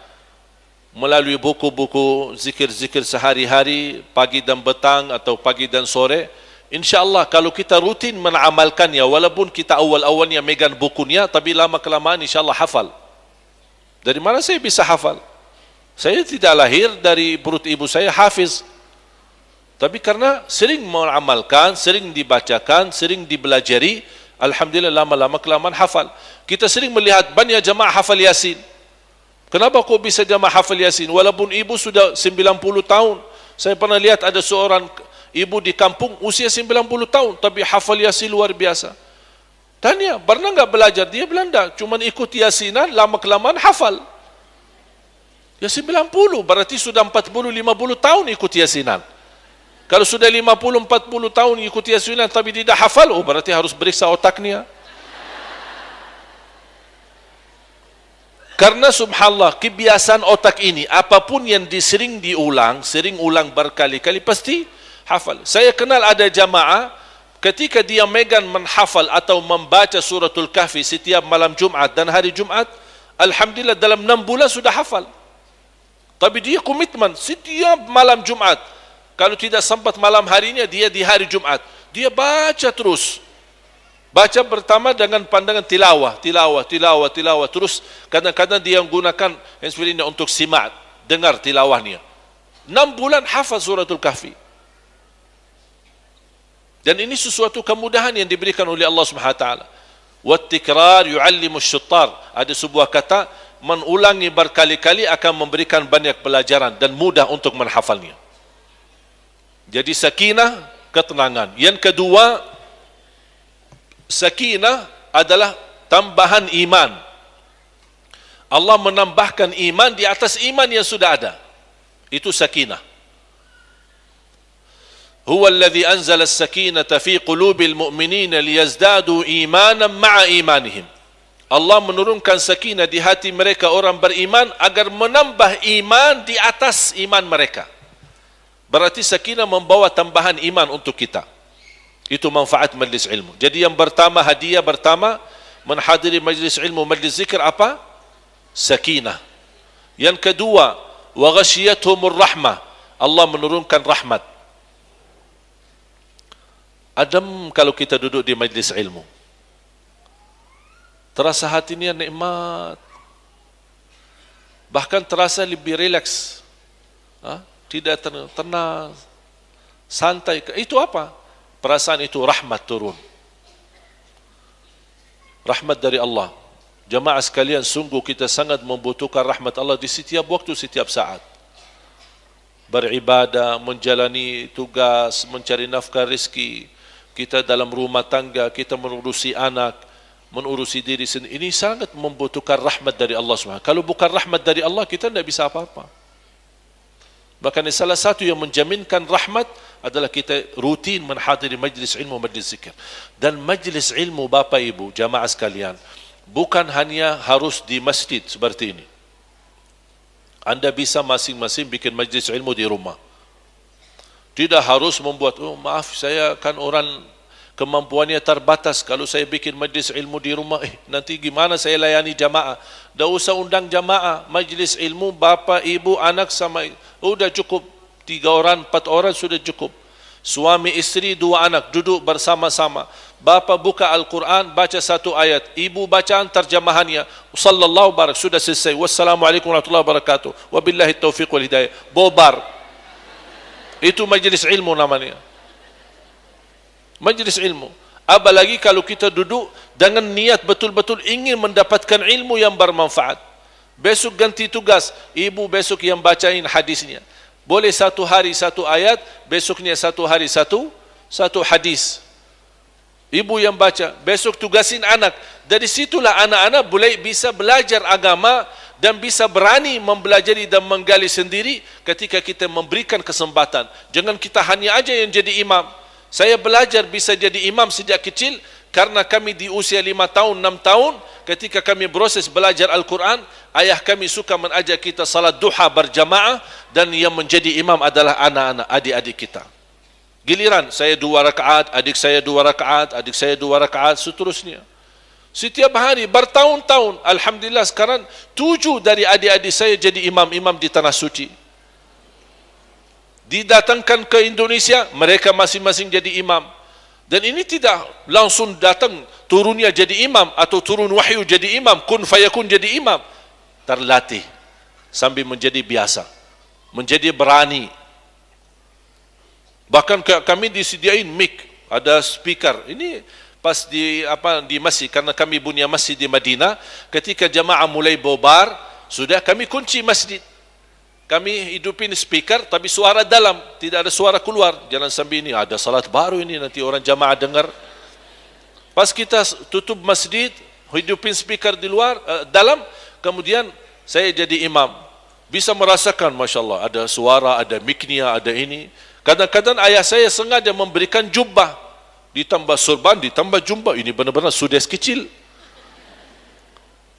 melalui buku-buku zikir-zikir sehari-hari, pagi dan petang atau pagi dan sore, insyaAllah kalau kita rutin mengamalkannya, walaupun kita awal-awalnya megang bukunya, tapi lama-kelamaan insyaAllah hafal. Dari mana saya bisa hafal? Saya tidak lahir dari perut ibu saya hafiz. Tapi karena sering mengamalkan, sering dibacakan, sering dibelajari, alhamdulillah lama-lama kelamaan hafal. Kita sering melihat banyak jamaah hafal Yasin. Kenapa kok bisa jamaah hafal Yasin? Walaupun ibu sudah 90 tahun. Saya pernah lihat ada seorang ibu di kampung usia 90 tahun, tapi hafal Yasin luar biasa. Tanya, pernah enggak belajar? Dia bilang enggak, cuma ikut Yasinan, lama kelamaan hafal. Ya 90, berarti sudah 40-50 tahun ikut Yasinan. Kalau sudah 50-40 tahun ikut Yasinan tapi tidak hafal, oh berarti harus periksa otaknya. Karena subhanallah, kebiasaan otak ini, apapun yang sering ulang berkali-kali, pasti hafal. Saya kenal ada jamaah, ketika dia megang menghafal atau membaca suratul kahfi setiap malam Jumat dan hari Jumat, alhamdulillah dalam 6 bulan sudah hafal. Tapi dia komitmen setiap malam Jumat. Kalau tidak sempat malam harinya, dia di hari Jumat. Dia baca terus. Baca pertama dengan pandangan tilawah. Terus kadang-kadang dia menggunakan handphone ini untuk simak, dengar tilawahnya. 6 bulan hafal suratul kahfi. Dan ini sesuatu kemudahan yang diberikan oleh Allah Subhanahu wa taala. Wat-tikrar yu'allimu syuttar. Ada sebuah kata, mengulangi berkali-kali akan memberikan banyak pelajaran dan mudah untuk menghafalnya. Jadi sakinah, ketenangan. Yang kedua, sakinah adalah tambahan iman. Allah menambahkan iman di atas iman yang sudah ada. Itu sakinah. Huwa alladhi anzala as-sakinata fi qulubil mu'minina liyazdadu imanan ma'a imanihim. Allah menurunkan sakinah di hati mereka orang beriman agar menambah iman di atas iman mereka. Berarti sakinah membawa tambahan iman untuk kita. Itu manfaat majlis ilmu. Jadi yang pertama, hadiah pertama, menghadiri majlis ilmu, majlis zikir apa? Sakinah. Yang kedua, wa ghashiyatuhumur rahmah. Allah menurunkan rahmat. Adem kalau kita duduk di majlis ilmu. Terasa hatinya nikmat. Bahkan terasa lebih rileks. Tidak tenang, santai. Itu apa? Perasaan itu rahmat turun. Rahmat dari Allah. Jamaah sekalian, sungguh kita sangat membutuhkan rahmat Allah di setiap waktu, setiap saat. Beribadah, menjalani tugas, mencari nafkah rezeki. Kita dalam rumah tangga, kita mengurusi anak, mengurusi diri sendiri. Ini sangat membutuhkan rahmat dari Allah SWT. Kalau bukan rahmat dari Allah, kita tidak bisa apa-apa. Bahkan salah satu yang menjaminkan rahmat adalah kita rutin menghadiri majlis ilmu, majlis zikir. Dan majlis ilmu, Bapak Ibu, jamaah sekalian, bukan hanya harus di masjid seperti ini. Anda bisa masing-masing bikin majlis ilmu di rumah. Tidak harus membuat, maaf saya kan orang kemampuannya terbatas, kalau saya bikin majlis ilmu di rumah, nanti gimana saya layani jamaah? Dah usah undang jamaah, majlis ilmu bapa, ibu, anak sama, sudah cukup, 3 orang, 4 orang sudah cukup. Suami, istri, 2 anak, duduk bersama-sama. Bapa buka Al-Quran, baca 1 ayat, ibu bacaan terjemahannya, sallallahu barak, sudah selesai. Wassalamualaikum warahmatullahi wabarakatuh. Wabillahi taufiq wal hidayah. Bobar. Itu majlis ilmu namanya. Majlis ilmu. Apalagi kalau kita duduk dengan niat betul-betul ingin mendapatkan ilmu yang bermanfaat. Besok ganti tugas, ibu besok yang bacain hadisnya. Boleh 1 hari 1 ayat, besoknya 1 hari 1 hadis. Ibu yang baca, besok tugasin anak. Dari situlah anak-anak boleh bisa belajar agama dan bisa berani mempelajari dan menggali sendiri ketika kita memberikan kesempatan. Jangan kita hanya aja yang jadi imam. Saya belajar bisa jadi imam sejak kecil karena kami di usia 5 tahun, 6 tahun ketika kami proses belajar Al-Quran, ayah kami suka mengajak kita salat duha berjamaah dan yang menjadi imam adalah anak-anak, adik-adik kita. Giliran saya 2 rakaat, adik saya 2 rakaat, adik saya 2 rakaat, seterusnya. Setiap hari bertahun-tahun, alhamdulillah sekarang 7 dari adik-adik saya jadi imam-imam di tanah suci. Didatangkan ke Indonesia, mereka masing-masing jadi imam. Dan ini tidak langsung datang turunnya jadi imam atau turun wahyu jadi imam, kun fayakun jadi imam. Terlatih sambil menjadi biasa, menjadi berani. Bahkan kami disediain mic, ada speaker. Ini pas di masjid, karena kami punya masjid di Madinah. Ketika jamaah mulai bobar, sudah kami kunci masjid. Kami hidupin speaker, tapi suara dalam, tidak ada suara keluar. Jangan sampai ini ada salat baru ini nanti orang jamaah dengar. Pas kita tutup masjid, hidupin speaker di luar, dalam, kemudian saya jadi imam. Bisa merasakan, masya Allah, ada suara, ada miknya, ada ini. Kadang-kadang ayah saya sengaja memberikan jubbah, ditambah sorban, ditambah jubbah. Ini benar-benar sudes kecil.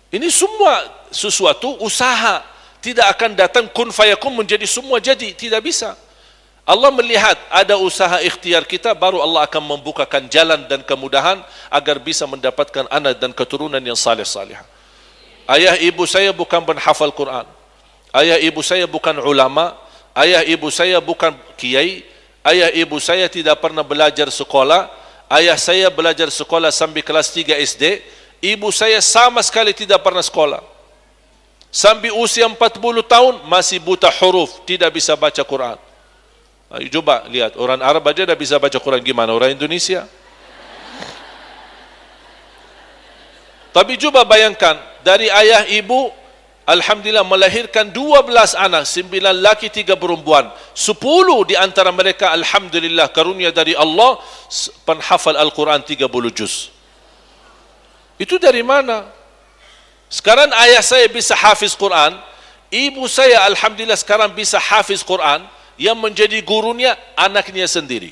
Ini semua sesuatu usaha. Tidak akan datang kun fayakun menjadi semua jadi, tidak bisa. Allah melihat ada usaha ikhtiar kita, baru Allah akan membukakan jalan dan kemudahan agar bisa mendapatkan anak dan keturunan yang saleh-salihah. Ayah ibu saya bukan penghafal Quran. Ayah ibu saya bukan ulama. Ayah ibu saya bukan kiai. Ayah ibu saya tidak pernah belajar sekolah. Ayah saya belajar sekolah sampai kelas 3 SD. Ibu saya sama sekali tidak pernah sekolah. Sampai usia 40 tahun masih buta huruf, tidak bisa baca Quran. Ayo coba lihat, orang Arab aja tidak bisa baca Quran, gimana orang Indonesia? Tapi cuba bayangkan, dari ayah ibu, alhamdulillah melahirkan 12 anak, 9 laki 3 perempuan. 10 di antara mereka alhamdulillah karunia dari Allah penghafal Al-Quran 30 juz. Itu dari mana? Sekarang ayah saya bisa hafiz Quran, ibu saya alhamdulillah sekarang bisa hafiz Quran, yang menjadi gurunya anaknya sendiri.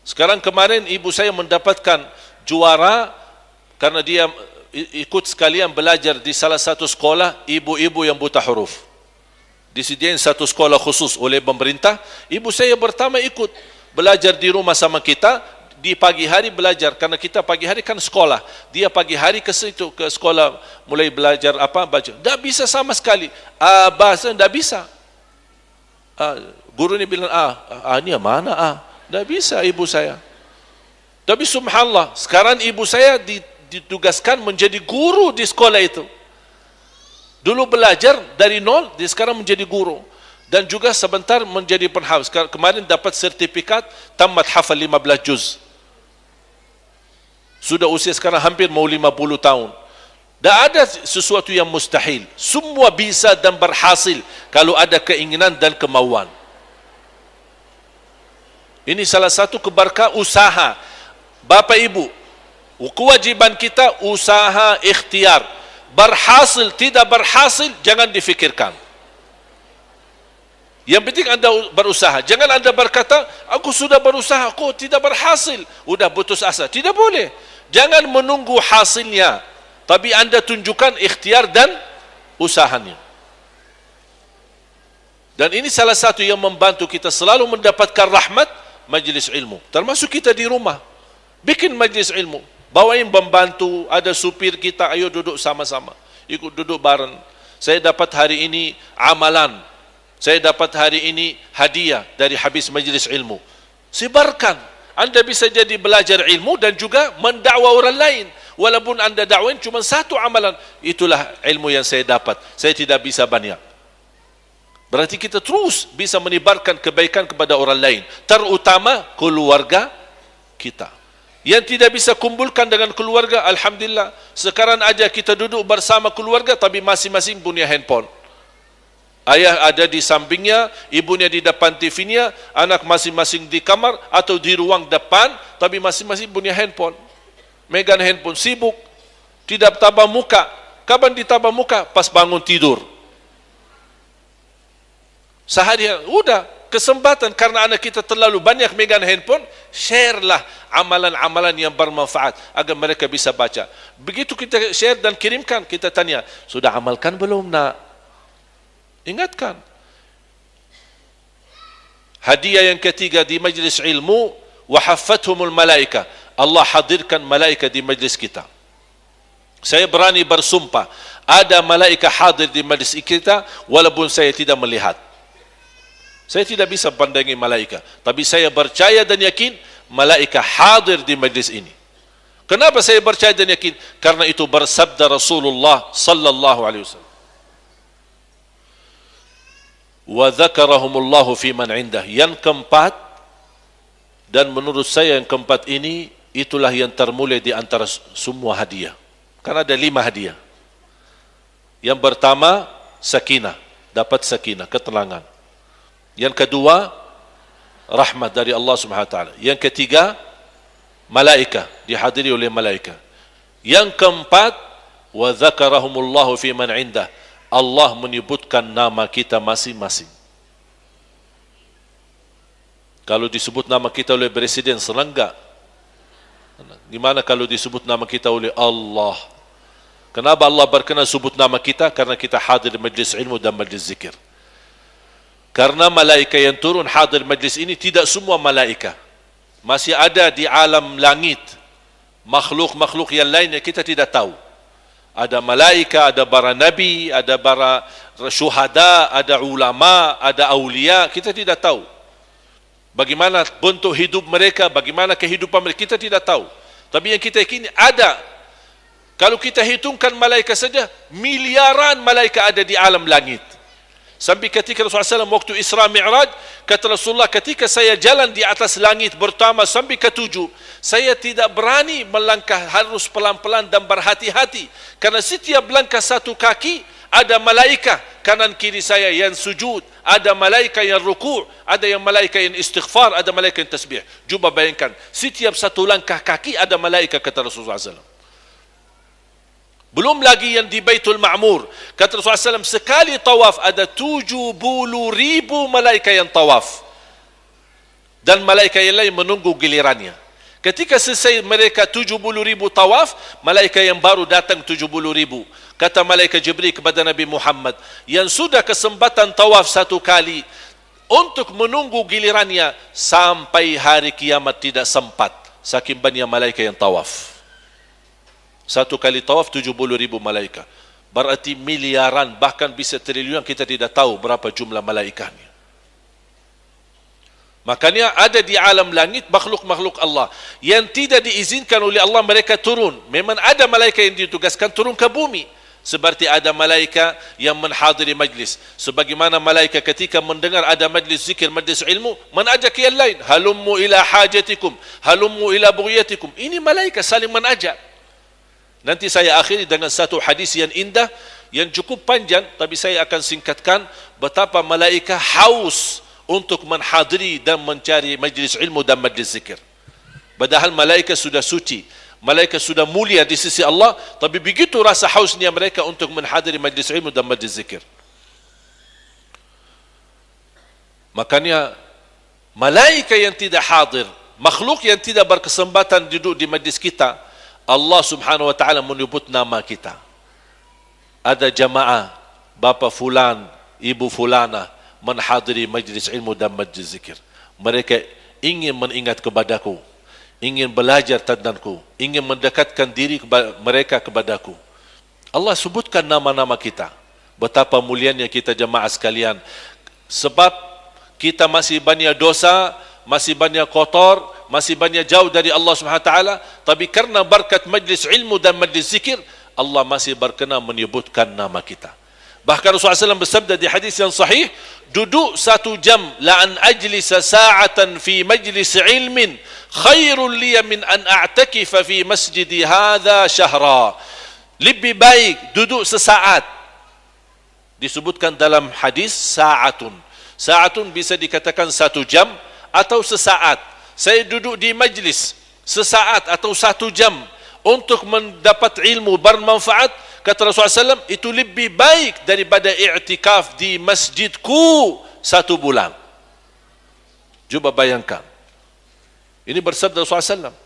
Sekarang kemarin ibu saya mendapatkan juara karena dia ikut sekalian belajar di salah satu sekolah ibu-ibu yang buta huruf. Disediakan satu sekolah khusus oleh pemerintah. Ibu saya pertama ikut belajar di rumah sama kita, di pagi hari belajar karena kita pagi hari kan sekolah. Dia pagi hari ke situ ke sekolah mulai belajar baca. Tak bisa sama sekali. Bahasa tak bisa. Guru ni bilang ni mana tak bisa ibu saya. Tapi subhanallah, sekarang ibu saya ditugaskan menjadi guru di sekolah itu. Dulu belajar dari nol, dia sekarang menjadi guru. Dan juga sebentar menjadi penhafaz. Kemarin dapat sertifikat tamat hafal 15 juz. Sudah usia sekarang hampir mau 50 tahun. Tak ada sesuatu yang mustahil. Semua bisa dan berhasil kalau ada keinginan dan kemauan. Ini salah satu keberkah usaha. Bapak Ibu, kewajiban kita usaha ikhtiar. Berhasil, tidak berhasil, jangan difikirkan. Yang penting anda berusaha. Jangan anda berkata, aku sudah berusaha, kok tidak berhasil. Sudah putus asa. Tidak boleh. Jangan menunggu hasilnya. Tapi anda tunjukkan ikhtiar dan usahanya. Dan ini salah satu yang membantu kita selalu mendapatkan rahmat majlis ilmu. Termasuk kita di rumah. Bikin majlis ilmu. Bawain pembantu, ada supir kita, ayo duduk sama-sama. Ikut duduk bareng. Saya dapat hari ini amalan. Saya dapat hari ini hadiah dari habis majlis ilmu. Sebarkan. Anda bisa jadi belajar ilmu dan juga mendakwa orang lain. Walaupun anda dakwain cuma satu amalan, itulah ilmu yang saya dapat. Saya tidak bisa banyak. Berarti kita terus bisa menyebarkan kebaikan kepada orang lain, terutama keluarga kita. Yang tidak bisa kumpulkan dengan keluarga, alhamdulillah, sekarang aja kita duduk bersama keluarga tapi masing-masing punya handphone. Ayah ada di sampingnya, ibunya di depan TV-nya, anak masing-masing di kamar atau di ruang depan, tapi masing-masing punya handphone. Megang handphone, sibuk, tidak tabah muka. Kapan ditabah muka? Pas bangun tidur. Seharian, udah kesempatan karena anak kita terlalu banyak megang handphone, share lah amalan-amalan yang bermanfaat agar mereka bisa baca. Begitu kita share dan kirimkan, kita tanya, sudah amalkan belum nak? Ingatkan. Hadiah yang ketiga di majlis ilmu, wa haffathumul malaika. Allah hadirkan malaikat di majlis kita. Saya berani bersumpah, ada malaikat hadir di majlis kita walaupun saya tidak melihat. Saya tidak bisa pandangi malaikat, tapi saya percaya dan yakin malaikat hadir di majlis ini. Kenapa saya percaya dan yakin? Karena itu bersabda Rasulullah sallallahu alaihi wasallam. Wa dzakarahumullahu fi man indah. Yang keempat, dan menurut saya yang keempat ini itulah yang termulia di antara semua hadiah. Karena ada 5 hadiah. Yang pertama, sakinah. Dapat sakinah, ketenangan. Yang kedua, rahmat dari Allah Subhanahu wa taala. Yang ketiga, malaika, dihadiri oleh malaika. Yang keempat, wa dzakarahumullahu fi man indah. Allah menyebutkan nama kita masing-masing. Kalau disebut nama kita oleh presiden, senang enggak? Gimana kalau disebut nama kita oleh Allah? Kenapa Allah berkenan sebut nama kita? Karena kita hadir di majlis ilmu dan majlis zikir. Karena malaikat yang turun hadir majlis ini tidak semua malaikat. Masih ada di alam langit makhluk-makhluk yang lainnya kita tidak tahu. Ada malaikat, ada para nabi, ada para syuhada, ada ulama, ada aulia, kita tidak tahu. Bagaimana bentuk hidup mereka, bagaimana kehidupan mereka, kita tidak tahu. Tapi yang kita yakini ada. Kalau kita hitungkan malaikat saja, miliaran malaikat ada di alam langit. Sampai ketika Rasulullah SAW waktu Isra Mi'raj, kata Rasulullah, ketika saya jalan di atas langit pertama sampai ke-7, saya tidak berani melangkah, harus pelan-pelan dan berhati-hati. Karena setiap langkah satu kaki, ada malaikah kanan kiri saya yang sujud, ada malaikah yang ruku', ada yang malaikah yang istighfar, ada malaikah yang tasbih. Cuba bayangkan, setiap satu langkah kaki ada malaikah, kata Rasulullah SAW. Belum lagi yang di Baitul Ma'mur. Kata Rasulullah SAW, sekali tawaf ada 70,000 malaikat yang tawaf. Dan malaikat yang lain menunggu gilirannya. Ketika selesai mereka 70,000 tawaf, malaikat yang baru datang 70,000. Kata malaikat Jibril kepada Nabi Muhammad, yang sudah kesempatan tawaf satu kali, untuk menunggu gilirannya, sampai hari kiamat tidak sempat. Saking banyak malaikat yang tawaf. Satu kali tawaf 70,000 malaikat. Berarti miliaran, bahkan bisa triliunan, kita tidak tahu berapa jumlah malaikatnya. Makanya ada di alam langit makhluk-makhluk Allah yang tidak diizinkan oleh Allah mereka turun. Memang ada malaikat yang ditugaskan turun ke bumi. Seperti ada malaikat yang menghadiri majlis. Sebagaimana malaikat ketika mendengar ada majlis zikir, majlis ilmu, menajak yang lain. Halummu ila hajatikum, halummu ila bughyatikum. Ini malaikat saling menajak. Nanti saya akhiri dengan satu hadis yang indah, yang cukup panjang, tapi saya akan singkatkan betapa malaikat haus untuk menghadiri dan mencari majlis ilmu dan majlis zikir. Padahal malaikat sudah suci, malaikat sudah mulia di sisi Allah, tapi begitu rasa hausnya mereka untuk menghadiri majlis ilmu dan majlis zikir. Makanya malaikat yang tidak hadir, makhluk yang tidak berkesempatan duduk di majlis kita, Allah subhanahu wa ta'ala menyebut nama kita. Ada jamaah, bapa fulan, ibu fulana, menghadiri majlis ilmu dan majlis zikir. Mereka ingin mengingat kepadaku, ingin belajar tentangku, ingin mendekatkan diri mereka kepadaku. Allah sebutkan nama-nama kita. Betapa mulianya kita jamaah sekalian. Sebab kita masih banyak dosa, masih banyak kotor, masih banyak jauh dari Allah Subhanahu wa taala, tapi karena berkat majlis ilmu dan majlis zikir, Allah masih berkenan menyebutkan nama kita. Bahkan Rasulullah SAW bersabda di hadis yang sahih, duduk 1 jam la an ajlisa sa'atan fi majlis ilmin khairul liya min an a'takifa fi masjidi hadha syahra. Lebih baik duduk sesaat. Disebutkan dalam hadis sa'atun. Sa'atun bisa dikatakan 1 jam atau sesaat. Saya duduk di majlis sesaat atau 1 jam untuk mendapat ilmu bermanfaat, kata Rasulullah SAW, itu lebih baik daripada i'tikaf di masjidku 1 bulan. Cuba bayangkan. Ini bersabda Rasulullah SAW.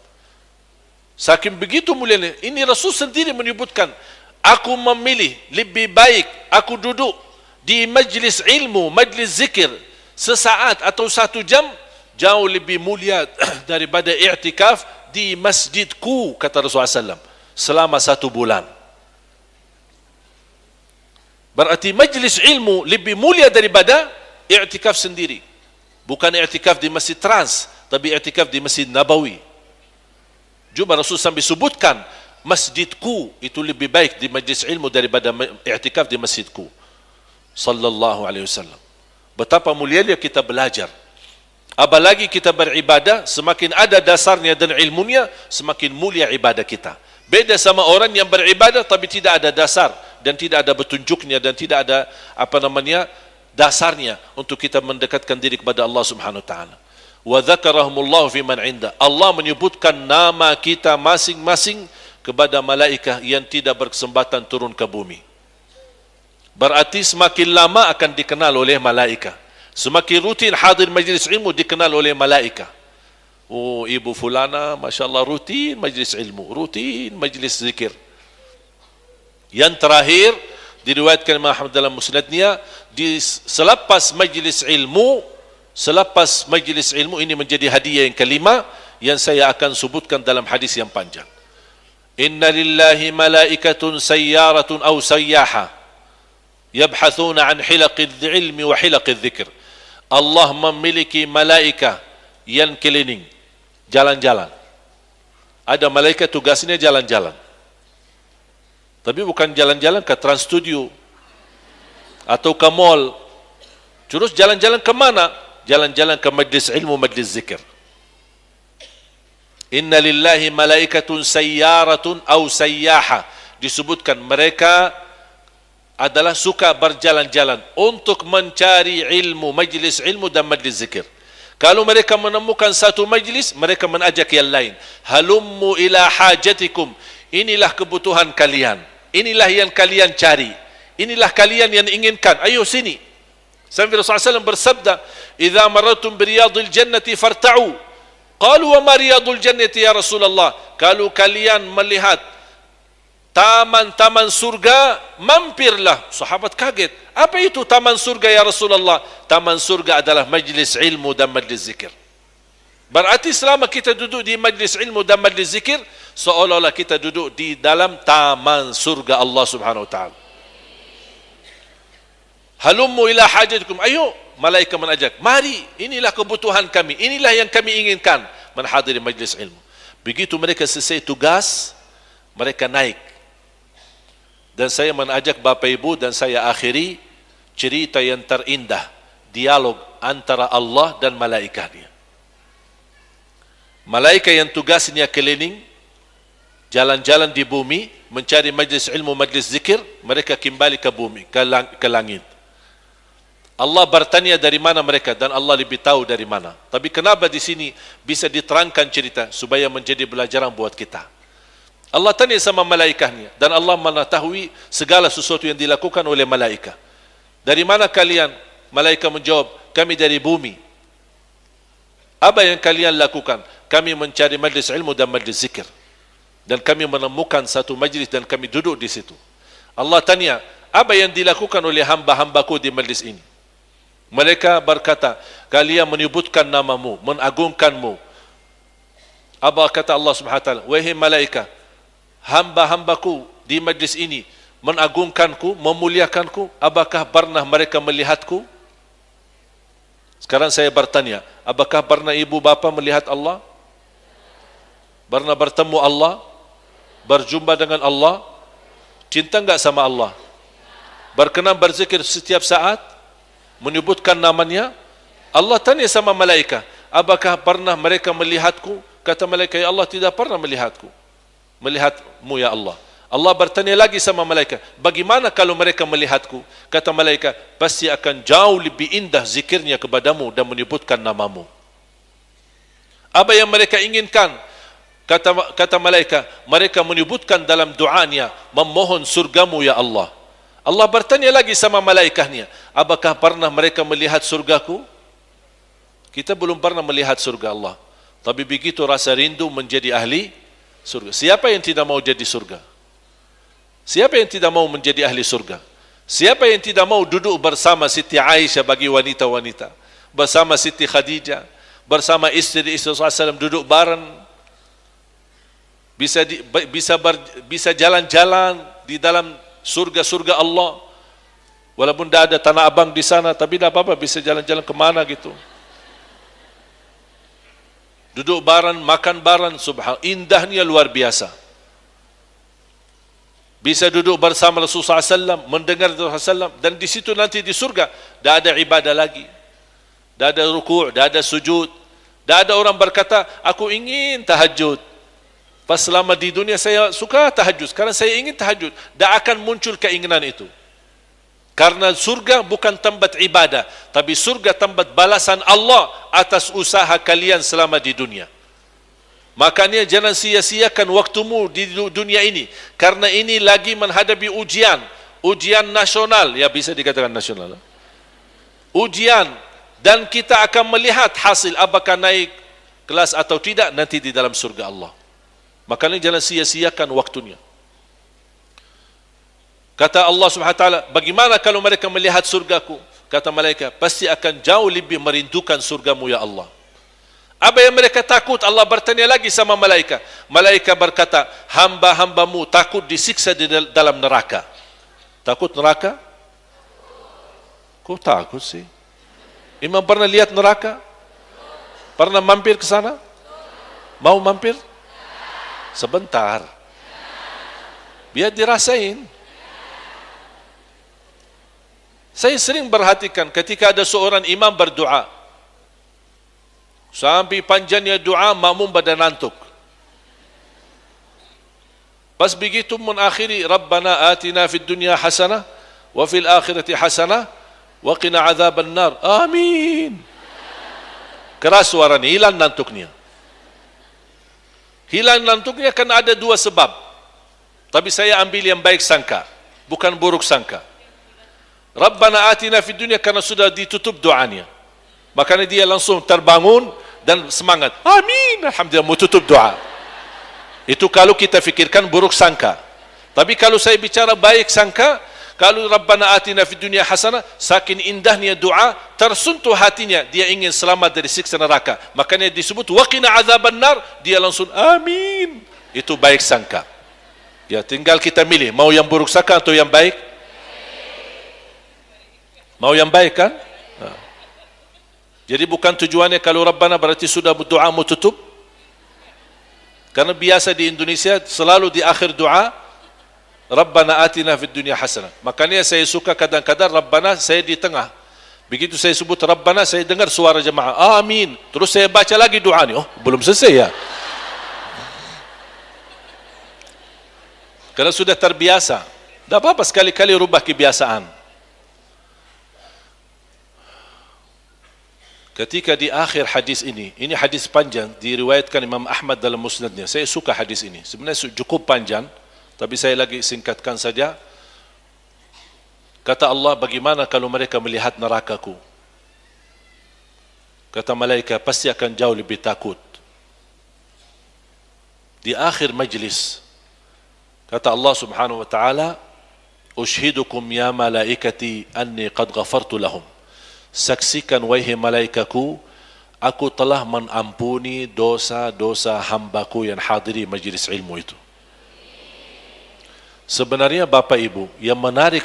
Saking begitu mulianya, ini Rasul sendiri menyebutkan, aku memilih lebih baik aku duduk di majlis ilmu, majlis zikir sesaat atau 1 jam, jauh lebih mulia daripada i'tikaf di masjidku, kata Rasulullah SAW, selama 1 bulan. Berarti majlis ilmu lebih mulia daripada i'tikaf sendiri. Bukan i'tikaf di Masjid Trans, tapi i'tikaf di Masjid Nabawi. Juga Rasul sampai sebutkan, masjidku itu lebih baik di majlis ilmu daripada i'tikaf di masjidku. Sallallahu alaihi wasallam. Betapa mulianya kita belajar. Apalagi kita beribadah, semakin ada dasarnya dan ilmunya, semakin mulia ibadah kita. Beda sama orang yang beribadah tapi tidak ada dasar dan tidak ada petunjuknya dan tidak ada dasarnya untuk kita mendekatkan diri kepada Allah Subhanahu wa taala. Wa dzakarahumullahu fi man 'inda. Allah menyebutkan nama kita masing-masing kepada malaikat yang tidak berkesempatan turun ke bumi. Berarti semakin lama akan dikenal oleh malaikat. Semakin rutin hadir majlis ilmu dikenal oleh malaikat. Oh, ibu fulana, Masya Allah, rutin majlis ilmu, rutin majlis zikir. Yang terakhir, diriwayatkan Imam Ahmad dalam musnadnya, selepas majlis ilmu ini menjadi hadiah yang kelima, yang saya akan sebutkan dalam hadis yang panjang. Inna lillahi malaikatun sayyaratun aw sayyaha, yabhathuna an hilaqil ilmi wa hilaqil dzikr. Allah memiliki malaikat yang keliling, jalan-jalan. Ada malaikat tugasnya jalan-jalan. Tapi bukan jalan-jalan ke Trans Studio atau ke mall Terus jalan-jalan ke mana? Jalan-jalan ke majlis ilmu, majlis zikir. Inna lillahi malaikatun sayyaratun au sayyaha. Disebutkan mereka adalah suka berjalan-jalan untuk mencari ilmu, majlis ilmu dan majlis zikir. Kalau mereka menemukan satu majlis, mereka mengajak yang lain. Halummu ila hajatikum. Inilah kebutuhan kalian. Inilah yang kalian cari. Inilah kalian yang inginkan. Ayo sini. Sampai Rasulullah SAW bersabda, "Idza marratum bi riyadil jannati farta'u." Qalu wa ma riyadul jannati ya Rasulullah? Kalau kalian melihat taman-taman surga, mampirlah. Sahabat kaget. Apa itu taman surga ya Rasulullah? Taman surga adalah majlis ilmu dan majlis zikir. Berarti selama kita duduk di majlis ilmu dan majlis zikir, seolah-olah kita duduk di dalam taman surga Allah Subhanahu wa taala. Halummu ila hajatikum. Ayo, malaikat menajak. Mari, inilah kebutuhan kami. Inilah yang kami inginkan. Menghadiri majlis ilmu. Begitu mereka selesai tugas, mereka naik. Dan saya menajak Bapak Ibu dan saya akhiri cerita yang terindah. Dialog antara Allah dan malaikatnya. Malaikat yang tugasnya keliling, jalan-jalan di bumi, mencari majlis ilmu, majlis zikir, mereka kembali ke bumi, ke langit. Allah bertanya dari mana mereka dan Allah lebih tahu dari mana. Tapi kenapa di sini bisa diterangkan cerita supaya menjadi pelajaran buat kita. Allah tanya sama malaikatnya dan Allah mengetahui segala sesuatu yang dilakukan oleh malaikat. Dari mana kalian? Malaikat menjawab, kami dari bumi. Apa yang kalian lakukan? Kami mencari majlis ilmu dan majlis zikir. Dan kami menemukan satu majlis dan kami duduk di situ. Allah tanya, apa yang dilakukan oleh hamba-hambaku di majlis ini? Mereka berkata, kalian menyebutkan namamu, mengagungkanmu. Apa kata Allah Subhanahu wa taala? Wahai malaikat, hamba-hambaku di majlis ini mengagungkanku, memuliakanku. Apakah pernah mereka melihatku? Sekarang saya bertanya, apakah pernah ibu bapa melihat Allah? Pernah bertemu Allah? Berjumpa dengan Allah? Cinta enggak sama Allah? Berkenan berzikir setiap saat? Menyebutkan namanya? Allah tanya sama malaikat, apakah pernah mereka melihatku? Kata malaikat, ya Allah tidak pernah melihatku. Melihatmu ya Allah. Allah bertanya lagi sama malaikat, bagaimana kalau mereka melihatku? Kata malaikat, pasti akan jauh lebih indah zikirnya kepadamu dan menyebutkan namamu. Apa yang mereka inginkan? Kata malaikat, mereka menyebutkan dalam doanya, memohon surgamu ya Allah. Allah bertanya lagi sama malaikatnya, apakah pernah mereka melihat surgaku? Kita belum pernah melihat surga Allah. Tapi begitu rasa rindu menjadi ahli surga. Siapa yang tidak mau jadi surga? Siapa yang tidak mau menjadi ahli surga? Siapa yang tidak mau duduk bersama Siti Aisyah bagi wanita-wanita? Bersama Siti Khadijah? Bersama istri-istri SAW duduk bareng? Bisa jalan-jalan di dalam surga-surga Allah. Walaupun tidak ada Tanah Abang di sana, tapi tidak apa-apa, bisa jalan-jalan kemana gitu. Duduk bareng, makan bareng, subhanallah, indahnya luar biasa. Bisa duduk bersama Rasulullah SAW, mendengar Rasulullah SAW, dan di situ nanti di surga, tidak ada ibadah lagi. Tidak ada ruku', tidak ada sujud. Tidak ada orang berkata, aku ingin tahajud. Pas selama di dunia saya suka tahajud, sekarang saya ingin tahajud. Tak akan muncul keinginan itu. Karena surga bukan tempat ibadah, tapi surga tempat balasan Allah atas usaha kalian selama di dunia. Makanya jangan sia-siakan waktumu di dunia ini. Karena ini lagi menghadapi ujian. Ujian nasional, ya bisa dikatakan nasional. Ujian, dan kita akan melihat hasil apakah naik kelas atau tidak nanti di dalam surga Allah. Makanya jangan sia-siakan waktunya. Kata Allah Subhanahu wa taala, bagaimana kalau mereka melihat surgaku? Kata malaikat, pasti akan jauh lebih merindukan surgamu ya Allah. Apa yang mereka takut? Allah bertanya lagi sama malaikat. Malaikat berkata, hamba-hambamu takut disiksa di dalam neraka. Takut neraka? Kok takut sih? Imam pernah lihat neraka? Pernah mampir ke sana? Mau mampir? Sebentar. Biar dirasain. Saya sering perhatikan ketika ada seorang imam berdoa, sampai panjangnya doa, makmum pada nantuk. Pas begitu mengakhiri, Rabbana atina fid dunya hasanah wa fil akhirati hasanah wa qina adzaban nar. Amin. Keras suaranya, hilang nantuknya. Hilang nantuknya karena ada dua sebab. Tapi saya ambil yang baik sangka, bukan buruk sangka. Rabbana atina fid dunya karena sudah ditutup doanya. Makanya dia langsung terbangun dan semangat. Amin. Alhamdulillah, mau tutup doa. Itu kalau kita fikirkan buruk sangka. Tapi kalau saya bicara baik sangka, kalau Rabbana atina fid dunya hasanah, saking indahnya doa, tersentuh hatinya, dia ingin selamat dari siksa neraka. Makanya disebut waqina azaban nar, dia langsung amin. Itu baik sangka. Ya, tinggal kita milih mau yang buruk sangka atau yang baik. Mau yang baik kan? Jadi bukan tujuannya kalau Rabbana berarti sudah berdoa mau tutup. Karena biasa di Indonesia selalu di akhir doa Rabbana atina fid dunya hasanah. Makanya saya suka kadang-kadang Rabbana saya di tengah. Begitu saya sebut Rabbana, saya dengar suara jemaah amin. Terus saya baca lagi doa ni. Oh, belum selesai ya. Karena sudah terbiasa. Tak apa-apa sekali-kali rubah kebiasaan. Ketika di akhir hadis ini hadis panjang, diriwayatkan Imam Ahmad dalam musnadnya. Saya suka hadis ini. Sebenarnya cukup panjang, tapi saya lagi singkatkan saja. Kata Allah, bagaimana kalau mereka melihat nerakaku? Kata malaikat, pasti akan jauh lebih takut. Di akhir majlis, kata Allah subhanahu wa ta'ala, Ushhidukum ya malaikati anni qad ghafartu lahum. Saksikan wahai malaikaku, aku telah mengampuni dosa-dosa hambaku yang hadiri majlis ilmu itu. Sebenarnya Bapak Ibu, yang menarik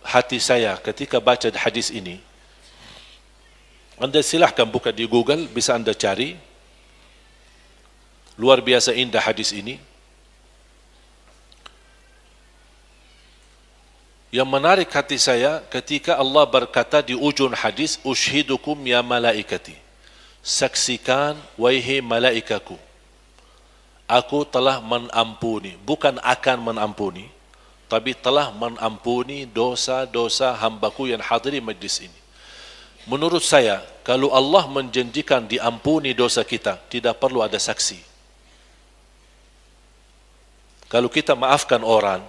hati saya ketika baca hadis ini, anda silahkan buka di Google, bisa anda cari. Luar biasa indah hadis ini. Yang menarik hati saya ketika Allah berkata di ujung hadis, Ushhidukum ya malaikati. Saksikan wahai malaikaku, aku telah mengampuni, bukan akan mengampuni, tapi telah mengampuni dosa-dosa hambaku yang hadiri majlis ini. Menurut saya, kalau Allah menjanjikan diampuni dosa kita, tidak perlu ada saksi. Kalau kita maafkan orang,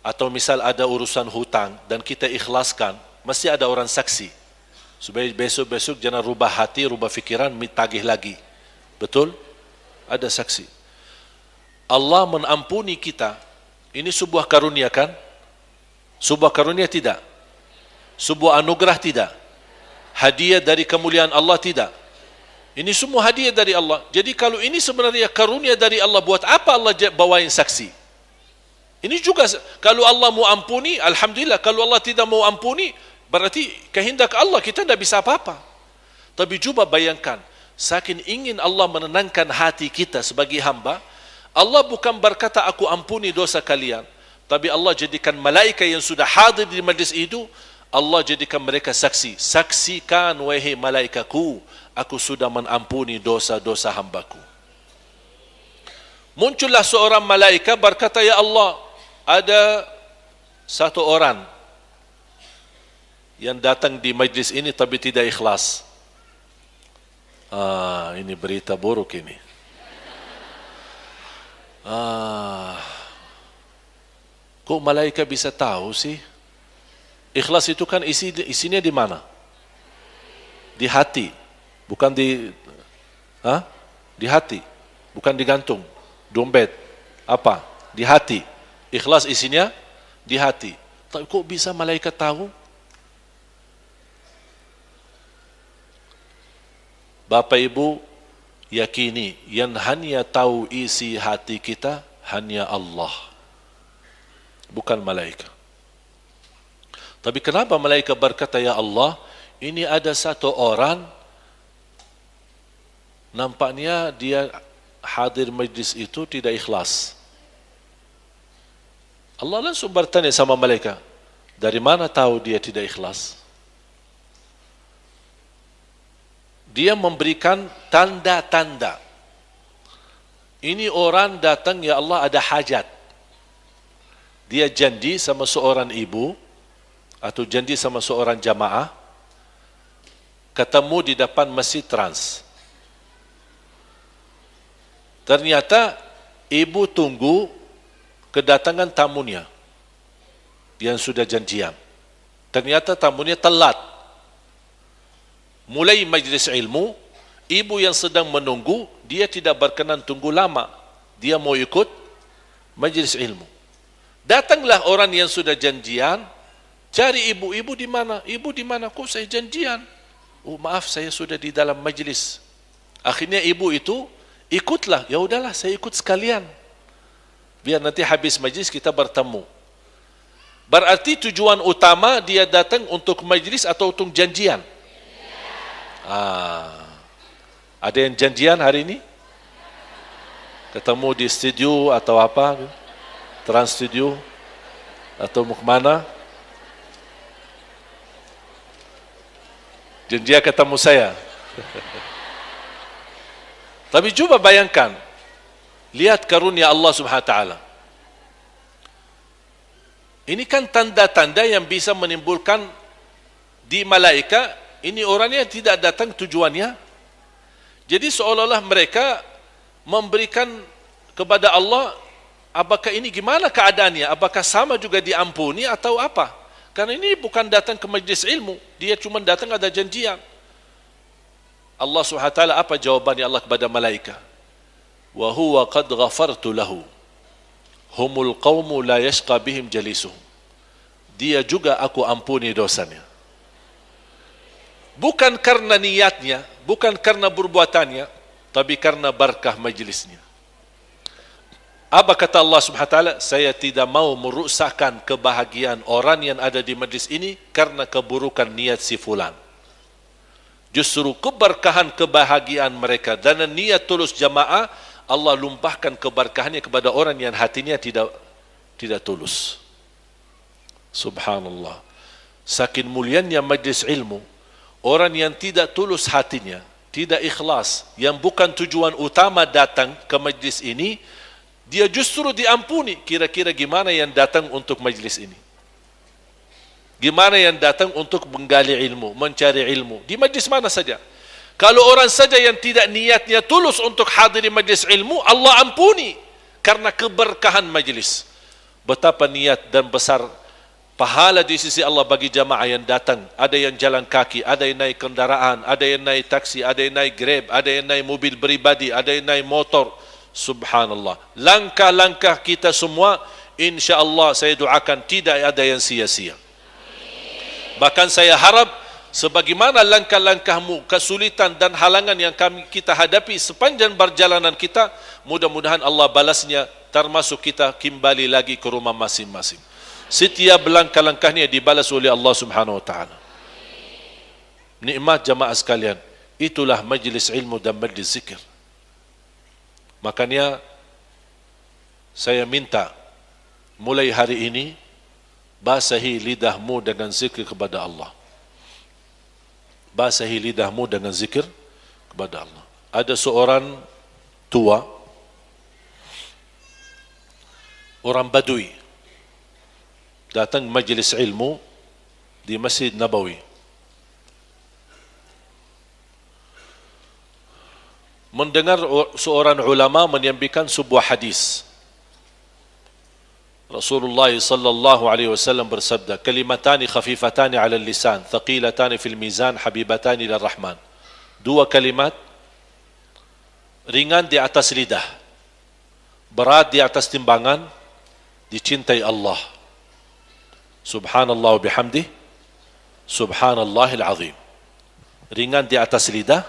atau misal ada urusan hutang dan kita ikhlaskan, mesti ada orang saksi. Supaya besok-besok jangan rubah hati, rubah fikiran, tagih lagi. Betul? Ada saksi. Allah mengampuni kita. Ini sebuah karunia kan? Sebuah karunia tidak? Sebuah anugerah tidak? Hadiah dari kemuliaan Allah tidak? Ini semua hadiah dari Allah. Jadi kalau ini sebenarnya karunia dari Allah, buat apa Allah bawain saksi? Ini juga kalau Allah mau ampuni, alhamdulillah. Kalau Allah tidak mau ampuni, berarti kehendak Allah, kita tidak bisa apa-apa. Tapi coba bayangkan, saking ingin Allah menenangkan hati kita sebagai hamba, Allah bukan berkata aku ampuni dosa kalian, tapi Allah jadikan malaikat yang sudah hadir di majlis itu, Allah jadikan mereka saksi. Saksikan wahai malaikatku, aku sudah mengampuni dosa-dosa hambaku. Muncullah seorang malaikat berkata, ya Allah, ada satu orang yang datang di majlis ini tapi tidak ikhlas. Ini berita buruk ini. Kok malaikat bisa tahu sih? Ikhlas itu kan isinya di mana? Di hati, bukan di hati, bukan di gantung, dompet, apa? Di hati. Ikhlas isinya di hati. Tapi kok bisa malaikat tahu? Bapak Ibu, yakini yang hanya tahu isi hati kita hanya Allah, bukan malaikat. Tapi kenapa malaikat berkata, ya Allah, ini ada satu orang nampaknya dia hadir majlis itu tidak ikhlas. Allah langsung bertanya sama malaikat, Dari mana tahu dia tidak ikhlas? Dia memberikan tanda-tanda. Ini orang datang, ya Allah ada hajat. Dia janji sama seorang ibu atau janji sama seorang jamaah, ketemu di depan Masjid Trans. Ternyata ibu tunggu kedatangan tamunya yang sudah janjian. Ternyata tamunya telat. Mulai majlis ilmu, ibu yang sedang menunggu, dia tidak berkenan tunggu lama. Dia mau ikut majlis ilmu. Datanglah orang yang sudah janjian, cari ibu di mana? Ibu di mana? Kok saya janjian? Oh maaf, saya sudah di dalam majlis. Akhirnya ibu itu ikutlah. Ya udahlah, saya ikut sekalian. Biar nanti habis majlis kita bertemu. Berarti tujuan utama dia datang untuk majlis atau untuk janjian? Ada yang janjian hari ini? Ketemu di studio atau apa? Trans studio? Atau mau kemana? Janjian ketemu saya. Tapi coba bayangkan, lihat karunia Allah Subhanahu wa taala. Ini kan tanda-tanda yang bisa menimbulkan di malaikat, ini orangnya tidak datang tujuannya. Jadi seolah-olah mereka memberikan kepada Allah, apakah ini gimana keadaannya? Apakah sama juga diampuni atau apa? Karena ini bukan datang ke majlis ilmu, dia cuma datang ada janjian. Allah SWT apa jawabannya Allah kepada malaikat? Wa huwa qad ghafartu lahu. Humul qawmu la yashqa bihim jalisuhum. Dia juga aku ampuni dosanya. Bukan karena niatnya, bukan karena perbuatannya, tapi karena berkah majlisnya. Apa kata Allah Subhanahu wa taala? Saya tidak mau merusakkan kebahagiaan orang yang ada di majlis ini karena keburukan niat si fulan. Justru keberkahan kebahagiaan mereka dan niat tulus jamaah, Allah lumpahkan keberkahannya kepada orang yang hatinya tidak tulus. Subhanallah. Saking mulianya majlis ilmu, orang yang tidak tulus hatinya, tidak ikhlas, yang bukan tujuan utama datang ke majlis ini, dia justru diampuni. Kira-kira gimana yang datang untuk majlis ini? Gimana yang datang untuk menggali ilmu, mencari ilmu? Di majlis mana saja? Kalau orang saja yang tidak niatnya tulus untuk hadiri majlis ilmu, Allah ampuni karena keberkahan majlis. Betapa niat dan besar pahala di sisi Allah bagi jamaah yang datang. Ada yang jalan kaki, ada yang naik kendaraan, ada yang naik taksi, ada yang naik Grab, ada yang naik mobil pribadi, ada yang naik motor. Subhanallah. Langkah-langkah kita semua, insya-Allah saya doakan tidak ada yang sia-sia. Bahkan saya harap sebagaimana langkah-langkahmu, kesulitan dan halangan yang kita hadapi sepanjang perjalanan kita, mudah-mudahan Allah balasnya, termasuk kita kembali lagi ke rumah masing-masing. Setiap langkah-langkahnya dibalas oleh Allah Subhanahu wa taala. Nikmat jamaah sekalian, itulah majlis ilmu dan majlis zikir. Makanya saya minta mulai hari ini basahi lidahmu dengan zikir kepada Allah. Basahi lidahmu dengan zikir kepada Allah. Ada seorang tua, orang Badui, datang majlis ilmu di Masjid Nabawi. Mendengar seorang ulama menyampaikan sebuah hadis. Rasulullah sallallahu alaihi wasallam bersabda, kalimatani khafifatani 'ala al-lisan, thaqilatani fil mizan, habibatani lir rahman. Dua kalimat ringan di atas lidah, berat di atas timbangan, dicintai Allah. Subhanallah wa bihamdih, subhanallahil azim. Ringan di atas lidah,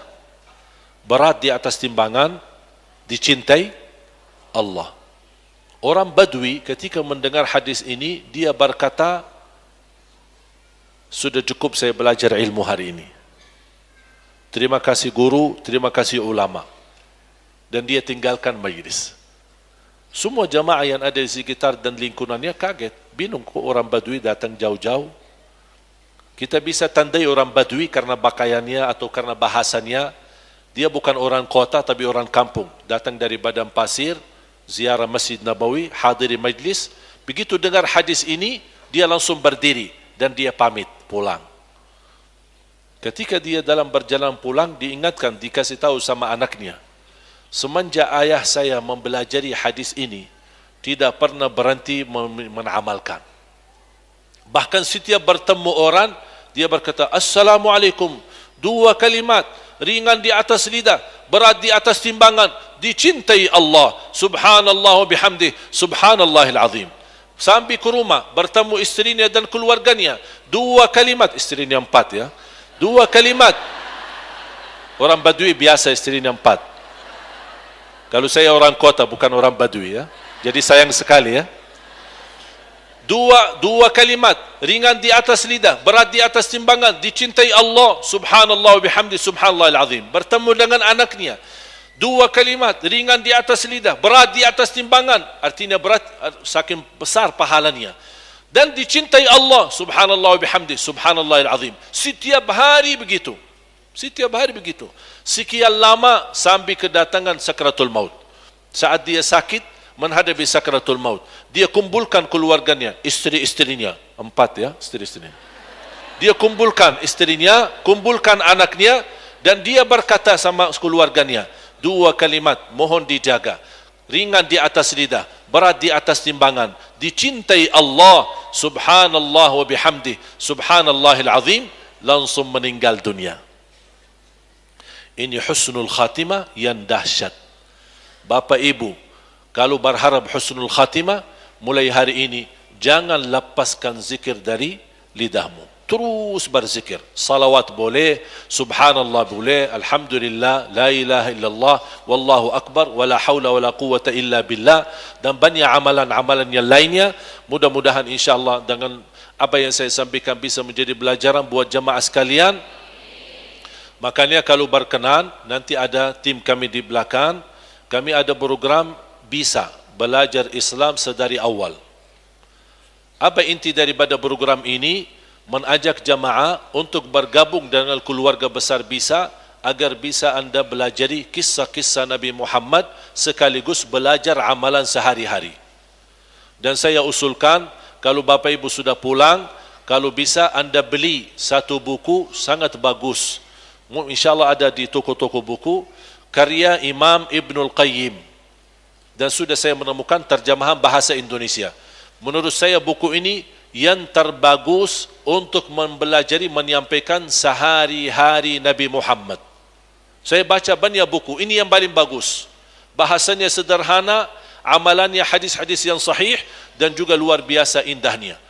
berat di atas timbangan, dicintai Allah. Orang Badui ketika mendengar hadis ini, dia berkata, sudah cukup saya belajar ilmu hari ini. Terima kasih guru, terima kasih ulama. Dan dia tinggalkan majlis. Semua jamaah yang ada di sekitar dan lingkungannya kaget. Bingung kok orang Badui datang jauh-jauh. Kita bisa tandai orang Badui karena pakaiannya atau karena bahasanya. Dia bukan orang kota tapi orang kampung. Datang dari Padang Pasir, ziarah Masjid Nabawi, hadiri majlis. Begitu dengar hadis ini, dia langsung berdiri dan dia pamit pulang. Ketika dia dalam berjalan pulang, diingatkan, dikasih tahu sama anaknya, semenjak ayah saya mempelajari hadis ini, tidak pernah berhenti mengamalkan. Bahkan setiap bertemu orang, dia berkata, Assalamualaikum, 2 kalimat, ringan di atas lidah, berat di atas timbangan, dicintai Allah, subhanallah wa bihamdih, subhanallahil azim. Sampai ke rumah, bertemu istrinya dan keluarganya, 2 kalimat, istrinya 4 ya, 2 kalimat. Orang Badui biasa istrinya 4. Kalau saya orang kota bukan orang Badui ya. Jadi sayang sekali ya. Dua kalimat, ringan di atas lidah, berat di atas timbangan, dicintai Allah, subhanallah wa bihamdi, subhanallahil azim. Bertemu dengan anaknya, 2 kalimat, ringan di atas lidah, berat di atas timbangan, artinya berat, saking besar pahalanya. Dan dicintai Allah, subhanallah wa bihamdi, subhanallahil azim. Setiap hari begitu. Setiap hari begitu. Sekian lama sampai kedatangan sakratul maut. Saat dia sakit, menghadapi sakratul maut, dia kumpulkan keluarganya, istri-istrinya, 4 ya, istri-istrinya. Dia kumpulkan istrinya, kumpulkan anaknya, dan dia berkata sama keluarganya, 2 kalimat, mohon dijaga, ringan di atas lidah, berat di atas timbangan, dicintai Allah, subhanallah wa bihamdi, subhanallahil azim, langsung meninggal dunia. Ini husnul khatimah yang dahsyat. Bapak Ibu, kalau berharap husnul khatimah, mulai hari ini jangan lepaskan zikir dari lidahmu. Terus berzikir. Salawat boleh, subhanallah boleh, alhamdulillah, la ilaha illallah, wallahu akbar, wala hawla wala quwata illa billah, dan banyak amalan-amalan yang lainnya. Mudah-mudahan insyaAllah dengan apa yang saya sampaikan bisa menjadi pelajaran buat jamaah sekalian. Makanya kalau berkenan, nanti ada tim kami di belakang, kami ada program bisa belajar Islam sedari awal. Apa inti daripada program ini? Mengajak jamaah untuk bergabung dengan keluarga besar bisa, agar bisa anda belajari kisah-kisah Nabi Muhammad sekaligus belajar amalan sehari-hari. Dan saya usulkan, kalau Bapak Ibu sudah pulang, kalau bisa anda beli 1 buku sangat bagus. InsyaAllah ada di toko-toko buku, karya Imam Ibnul Qayyim. Dan sudah saya menemukan terjemahan bahasa Indonesia. Menurut saya buku ini yang terbagus untuk mempelajari, menyampaikan sehari-hari Nabi Muhammad. Saya baca banyak buku, ini yang paling bagus. Bahasanya sederhana, amalannya hadis-hadis yang sahih, dan juga luar biasa indahnya.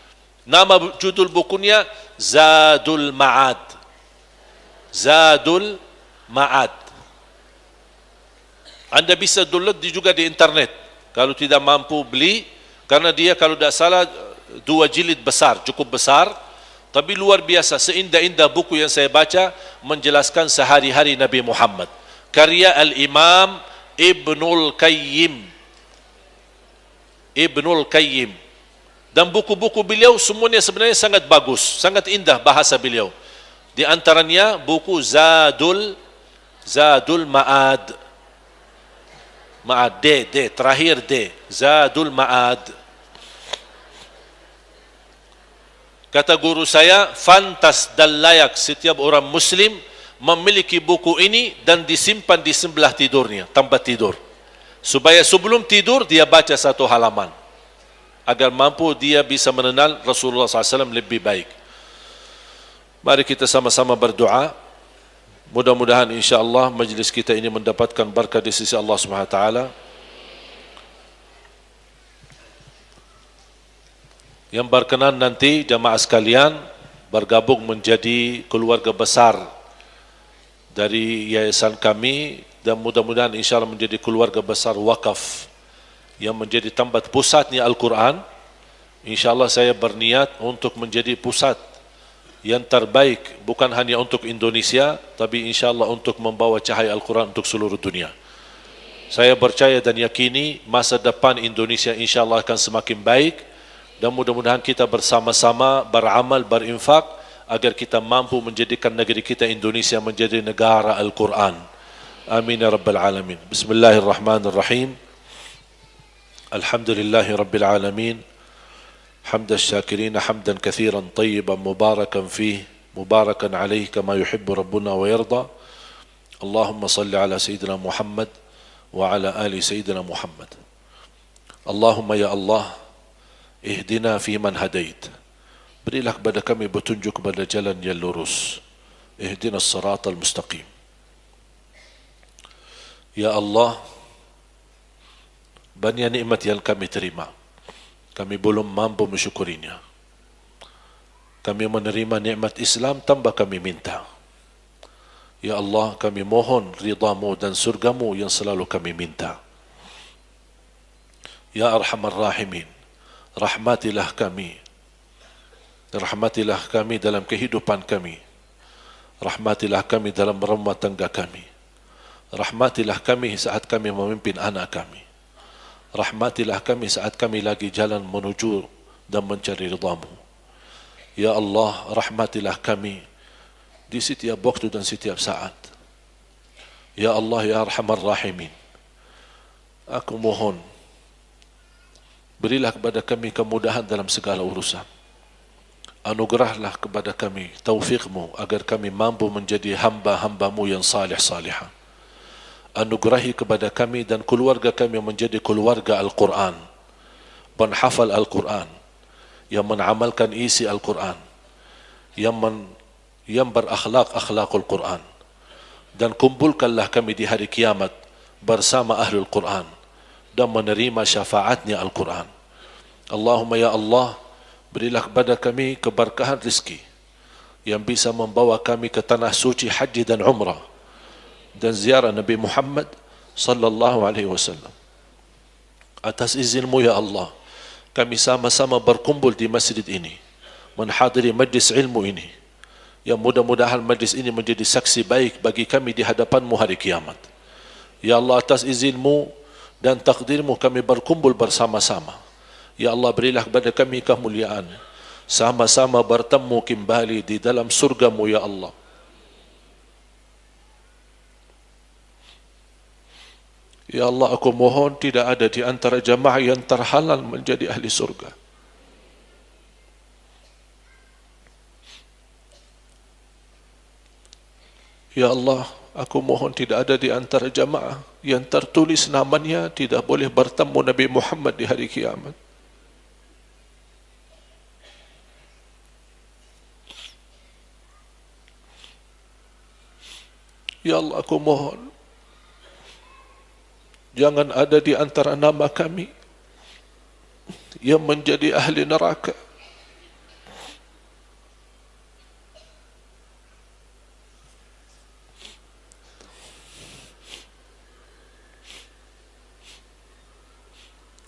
Nama judul bukunya Zadul Ma'ad. Zadul Ma'ad. Anda bisa download juga di internet. Kalau tidak mampu beli, karena dia kalau tidak salah 2 jilid besar, cukup besar, tapi luar biasa, seindah-indah buku yang saya baca menjelaskan sehari-hari Nabi Muhammad. Karya Al-Imam Ibnul Qayyim. Ibnul Qayyim. Dan buku-buku beliau semuanya sebenarnya sangat bagus, sangat indah bahasa beliau. Di antaranya buku Zadul Ma'ad. Ma'ad, D, terakhir D. Zadul Ma'ad. Kata guru saya, fantas dan layak setiap orang Muslim memiliki buku ini dan disimpan di sebelah tidurnya, tempat tidur. Supaya sebelum tidur dia baca 1 halaman. Agar mampu dia bisa mengenal Rasulullah SAW lebih baik. Mari kita sama-sama berdoa. Mudah-mudahan insyaAllah majlis kita ini mendapatkan berkah di sisi Allah SWT. Yang berkenan nanti jamaah sekalian bergabung menjadi keluarga besar dari yayasan kami, dan mudah-mudahan insyaAllah menjadi keluarga besar wakaf yang menjadi tempat pusatnya Al-Quran. InsyaAllah saya berniat untuk menjadi pusat yang terbaik, bukan hanya untuk Indonesia, tapi insyaAllah untuk membawa cahaya Al-Quran untuk seluruh dunia. Saya percaya dan yakini masa depan Indonesia insya-Allah akan semakin baik dan mudah-mudahan kita bersama-sama beramal, berinfak agar kita mampu menjadikan negeri kita Indonesia menjadi negara Al-Quran. Amin ya rabbal alamin. Bismillahirrahmanirrahim. Alhamdulillahi rabbil alamin. حمد الشاكرين حمدا كثيرا طيبا مباركا فيه مباركا عليه كما يحب ربنا ويرضى اللهم صل على سيدنا محمد وعلى آل سيدنا محمد اللهم يا الله اهدنا في من هديت berilah kepada kami petunjuk kepada jalan yang lurus ihdinas siratal mustaqim ya Allah banyak nikmat yang kami terima kami belum mampu mensyukurinya. Kami menerima nikmat Islam tanpa kami minta. Ya Allah, kami mohon ridha-Mu dan surga-Mu yang selalu kami minta. Ya Arhamar Rahimin, rahmatilah kami. Rahmatilah kami dalam kehidupan kami. Rahmatilah kami dalam rumah tangga kami. Rahmatilah kami saat kami memimpin anak kami. Rahmatilah kami saat kami lagi jalan menuju dan mencari ridha-Mu. Ya Allah, rahmatilah kami di setiap waktu dan setiap saat. Ya Allah, ya Arhamar Rahimin, aku mohon berilah kepada kami kemudahan dalam segala urusan. Anugerahlah kepada kami taufiq-Mu agar kami mampu menjadi hamba-hamba-Mu yang salih-salihah. Anugerahi kepada kami dan keluarga kami menjadi keluarga Al-Quran, penghafal Al-Quran, yang mengamalkan isi Al-Quran, yang berakhlak-akhlakul Quran, dan kumpulkanlah kami di hari kiamat bersama Ahlul Quran dan menerima syafaatnya Al-Quran. Allahumma ya Allah, berilah kepada kami keberkahan rizki yang bisa membawa kami ke tanah suci haji dan umrah dan ziarah Nabi Muhammad sallallahu alaihi wasallam. Atas izin-Mu ya Allah, kami sama-sama berkumpul di masjid ini, menghadiri majlis ilmu ini, yang mudah-mudahan majlis ini menjadi saksi baik bagi kami di hadapan-Mu hari kiamat. Ya Allah, atas izin-Mu dan takdir-Mu kami berkumpul bersama-sama. Ya Allah, berilah kepada kami kemuliaan, sama-sama bertemu kembali di dalam surga-Mu ya Allah. Ya Allah, aku mohon tidak ada di antara jamaah yang terhalal menjadi ahli surga. Ya Allah, aku mohon tidak ada di antara jamaah yang tertulis namanya tidak boleh bertemu Nabi Muhammad di hari kiamat. Ya Allah, aku mohon jangan ada di antara nama kami yang menjadi ahli neraka.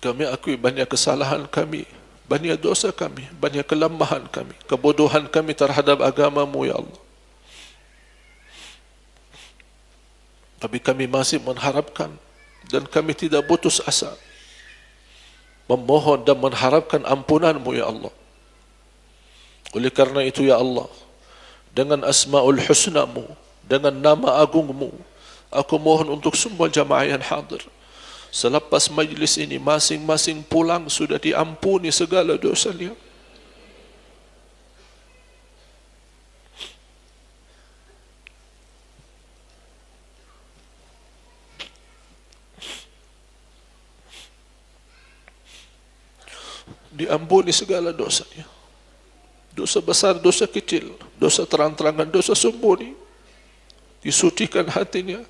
Kami akui banyak kesalahan kami, banyak dosa kami, banyak kelemahan kami, kebodohan kami terhadap agama-Mu ya Allah. Tapi kami masih mengharapkan dan kami tidak putus asa memohon dan mengharapkan ampunan-Mu ya Allah. Oleh karena itu ya Allah, dengan asma'ul husna-Mu, dengan nama agung-Mu, aku mohon untuk semua jamaah yang hadir, selepas majlis ini masing-masing pulang sudah diampuni segala dosanya. Diampuni segala dosanya. Dosa besar, dosa kecil, dosa terang-terangan, dosa sembunyi. Disucikan hatinya,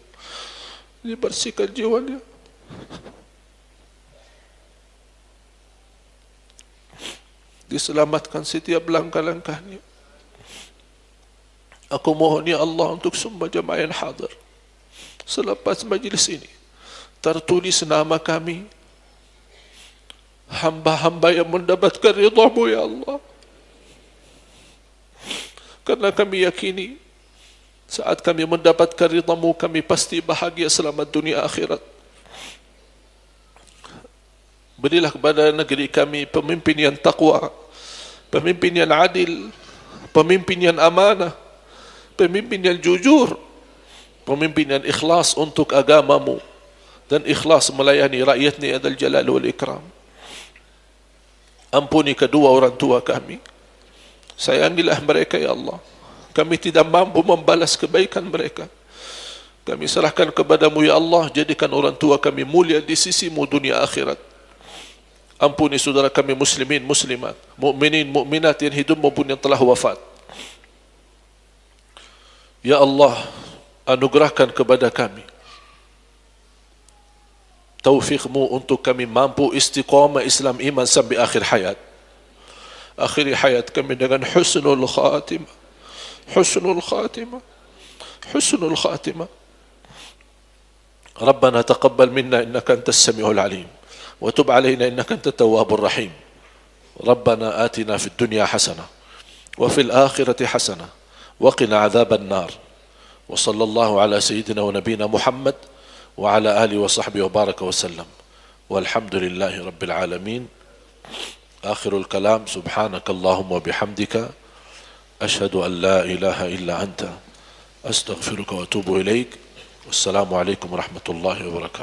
dibersihkan jiwanya. Diselamatkan setiap langkah-langkahnya. Aku mohon ya Allah untuk semua jamaah yang hadir, selepas majlis ini tertulis nama kami, hamba-hamba yang mendapatkan ridha-Mu ya Allah. Karena kami yakini saat kami mendapatkan ridha-Mu, kami pasti bahagia selamat dunia akhirat. Berilah kepada negeri kami pemimpin yang taqwa, pemimpin yang adil, pemimpin yang amanah, pemimpin yang jujur, pemimpin yang ikhlas untuk agamamu dan ikhlas melayani rakyatnya ya Dzal Jalal wal Ikram. Ampuni kedua orang tua kami, sayangilah mereka ya Allah. Kami tidak mampu membalas kebaikan mereka. Kami serahkan kepadamu ya Allah, jadikan orang tua kami mulia di sisimu dunia akhirat. Ampuni saudara kami muslimin, muslimat, mukminin, mukminat yang hidup maupun yang telah wafat. Ya Allah, anugerahkan kepada kami taufikmu untuk kami mampu istiqamah Islam iman sampai akhir hayat. Akhiri hayat kami dengan husnul khatimah, husnul khatimah, husnul khatimah. ربنا تقبل منا إنك أنت السميع العليم وتب علينا إنك أنت التواب الرحيم. ربنا آتنا في الدنيا حسنة وفي الآخرة حسنة وقنا عذاب النار. وصلى الله على سيدنا ونبينا محمد وعلى آله وصحبه وبارك وسلم والحمد لله رب العالمين. آخر الكلام سبحانك اللهم وبحمدك أشهد أن لا إله إلا أنت أستغفرك وأتوب إليك. والسلام عليكم ورحمة الله وبركاته.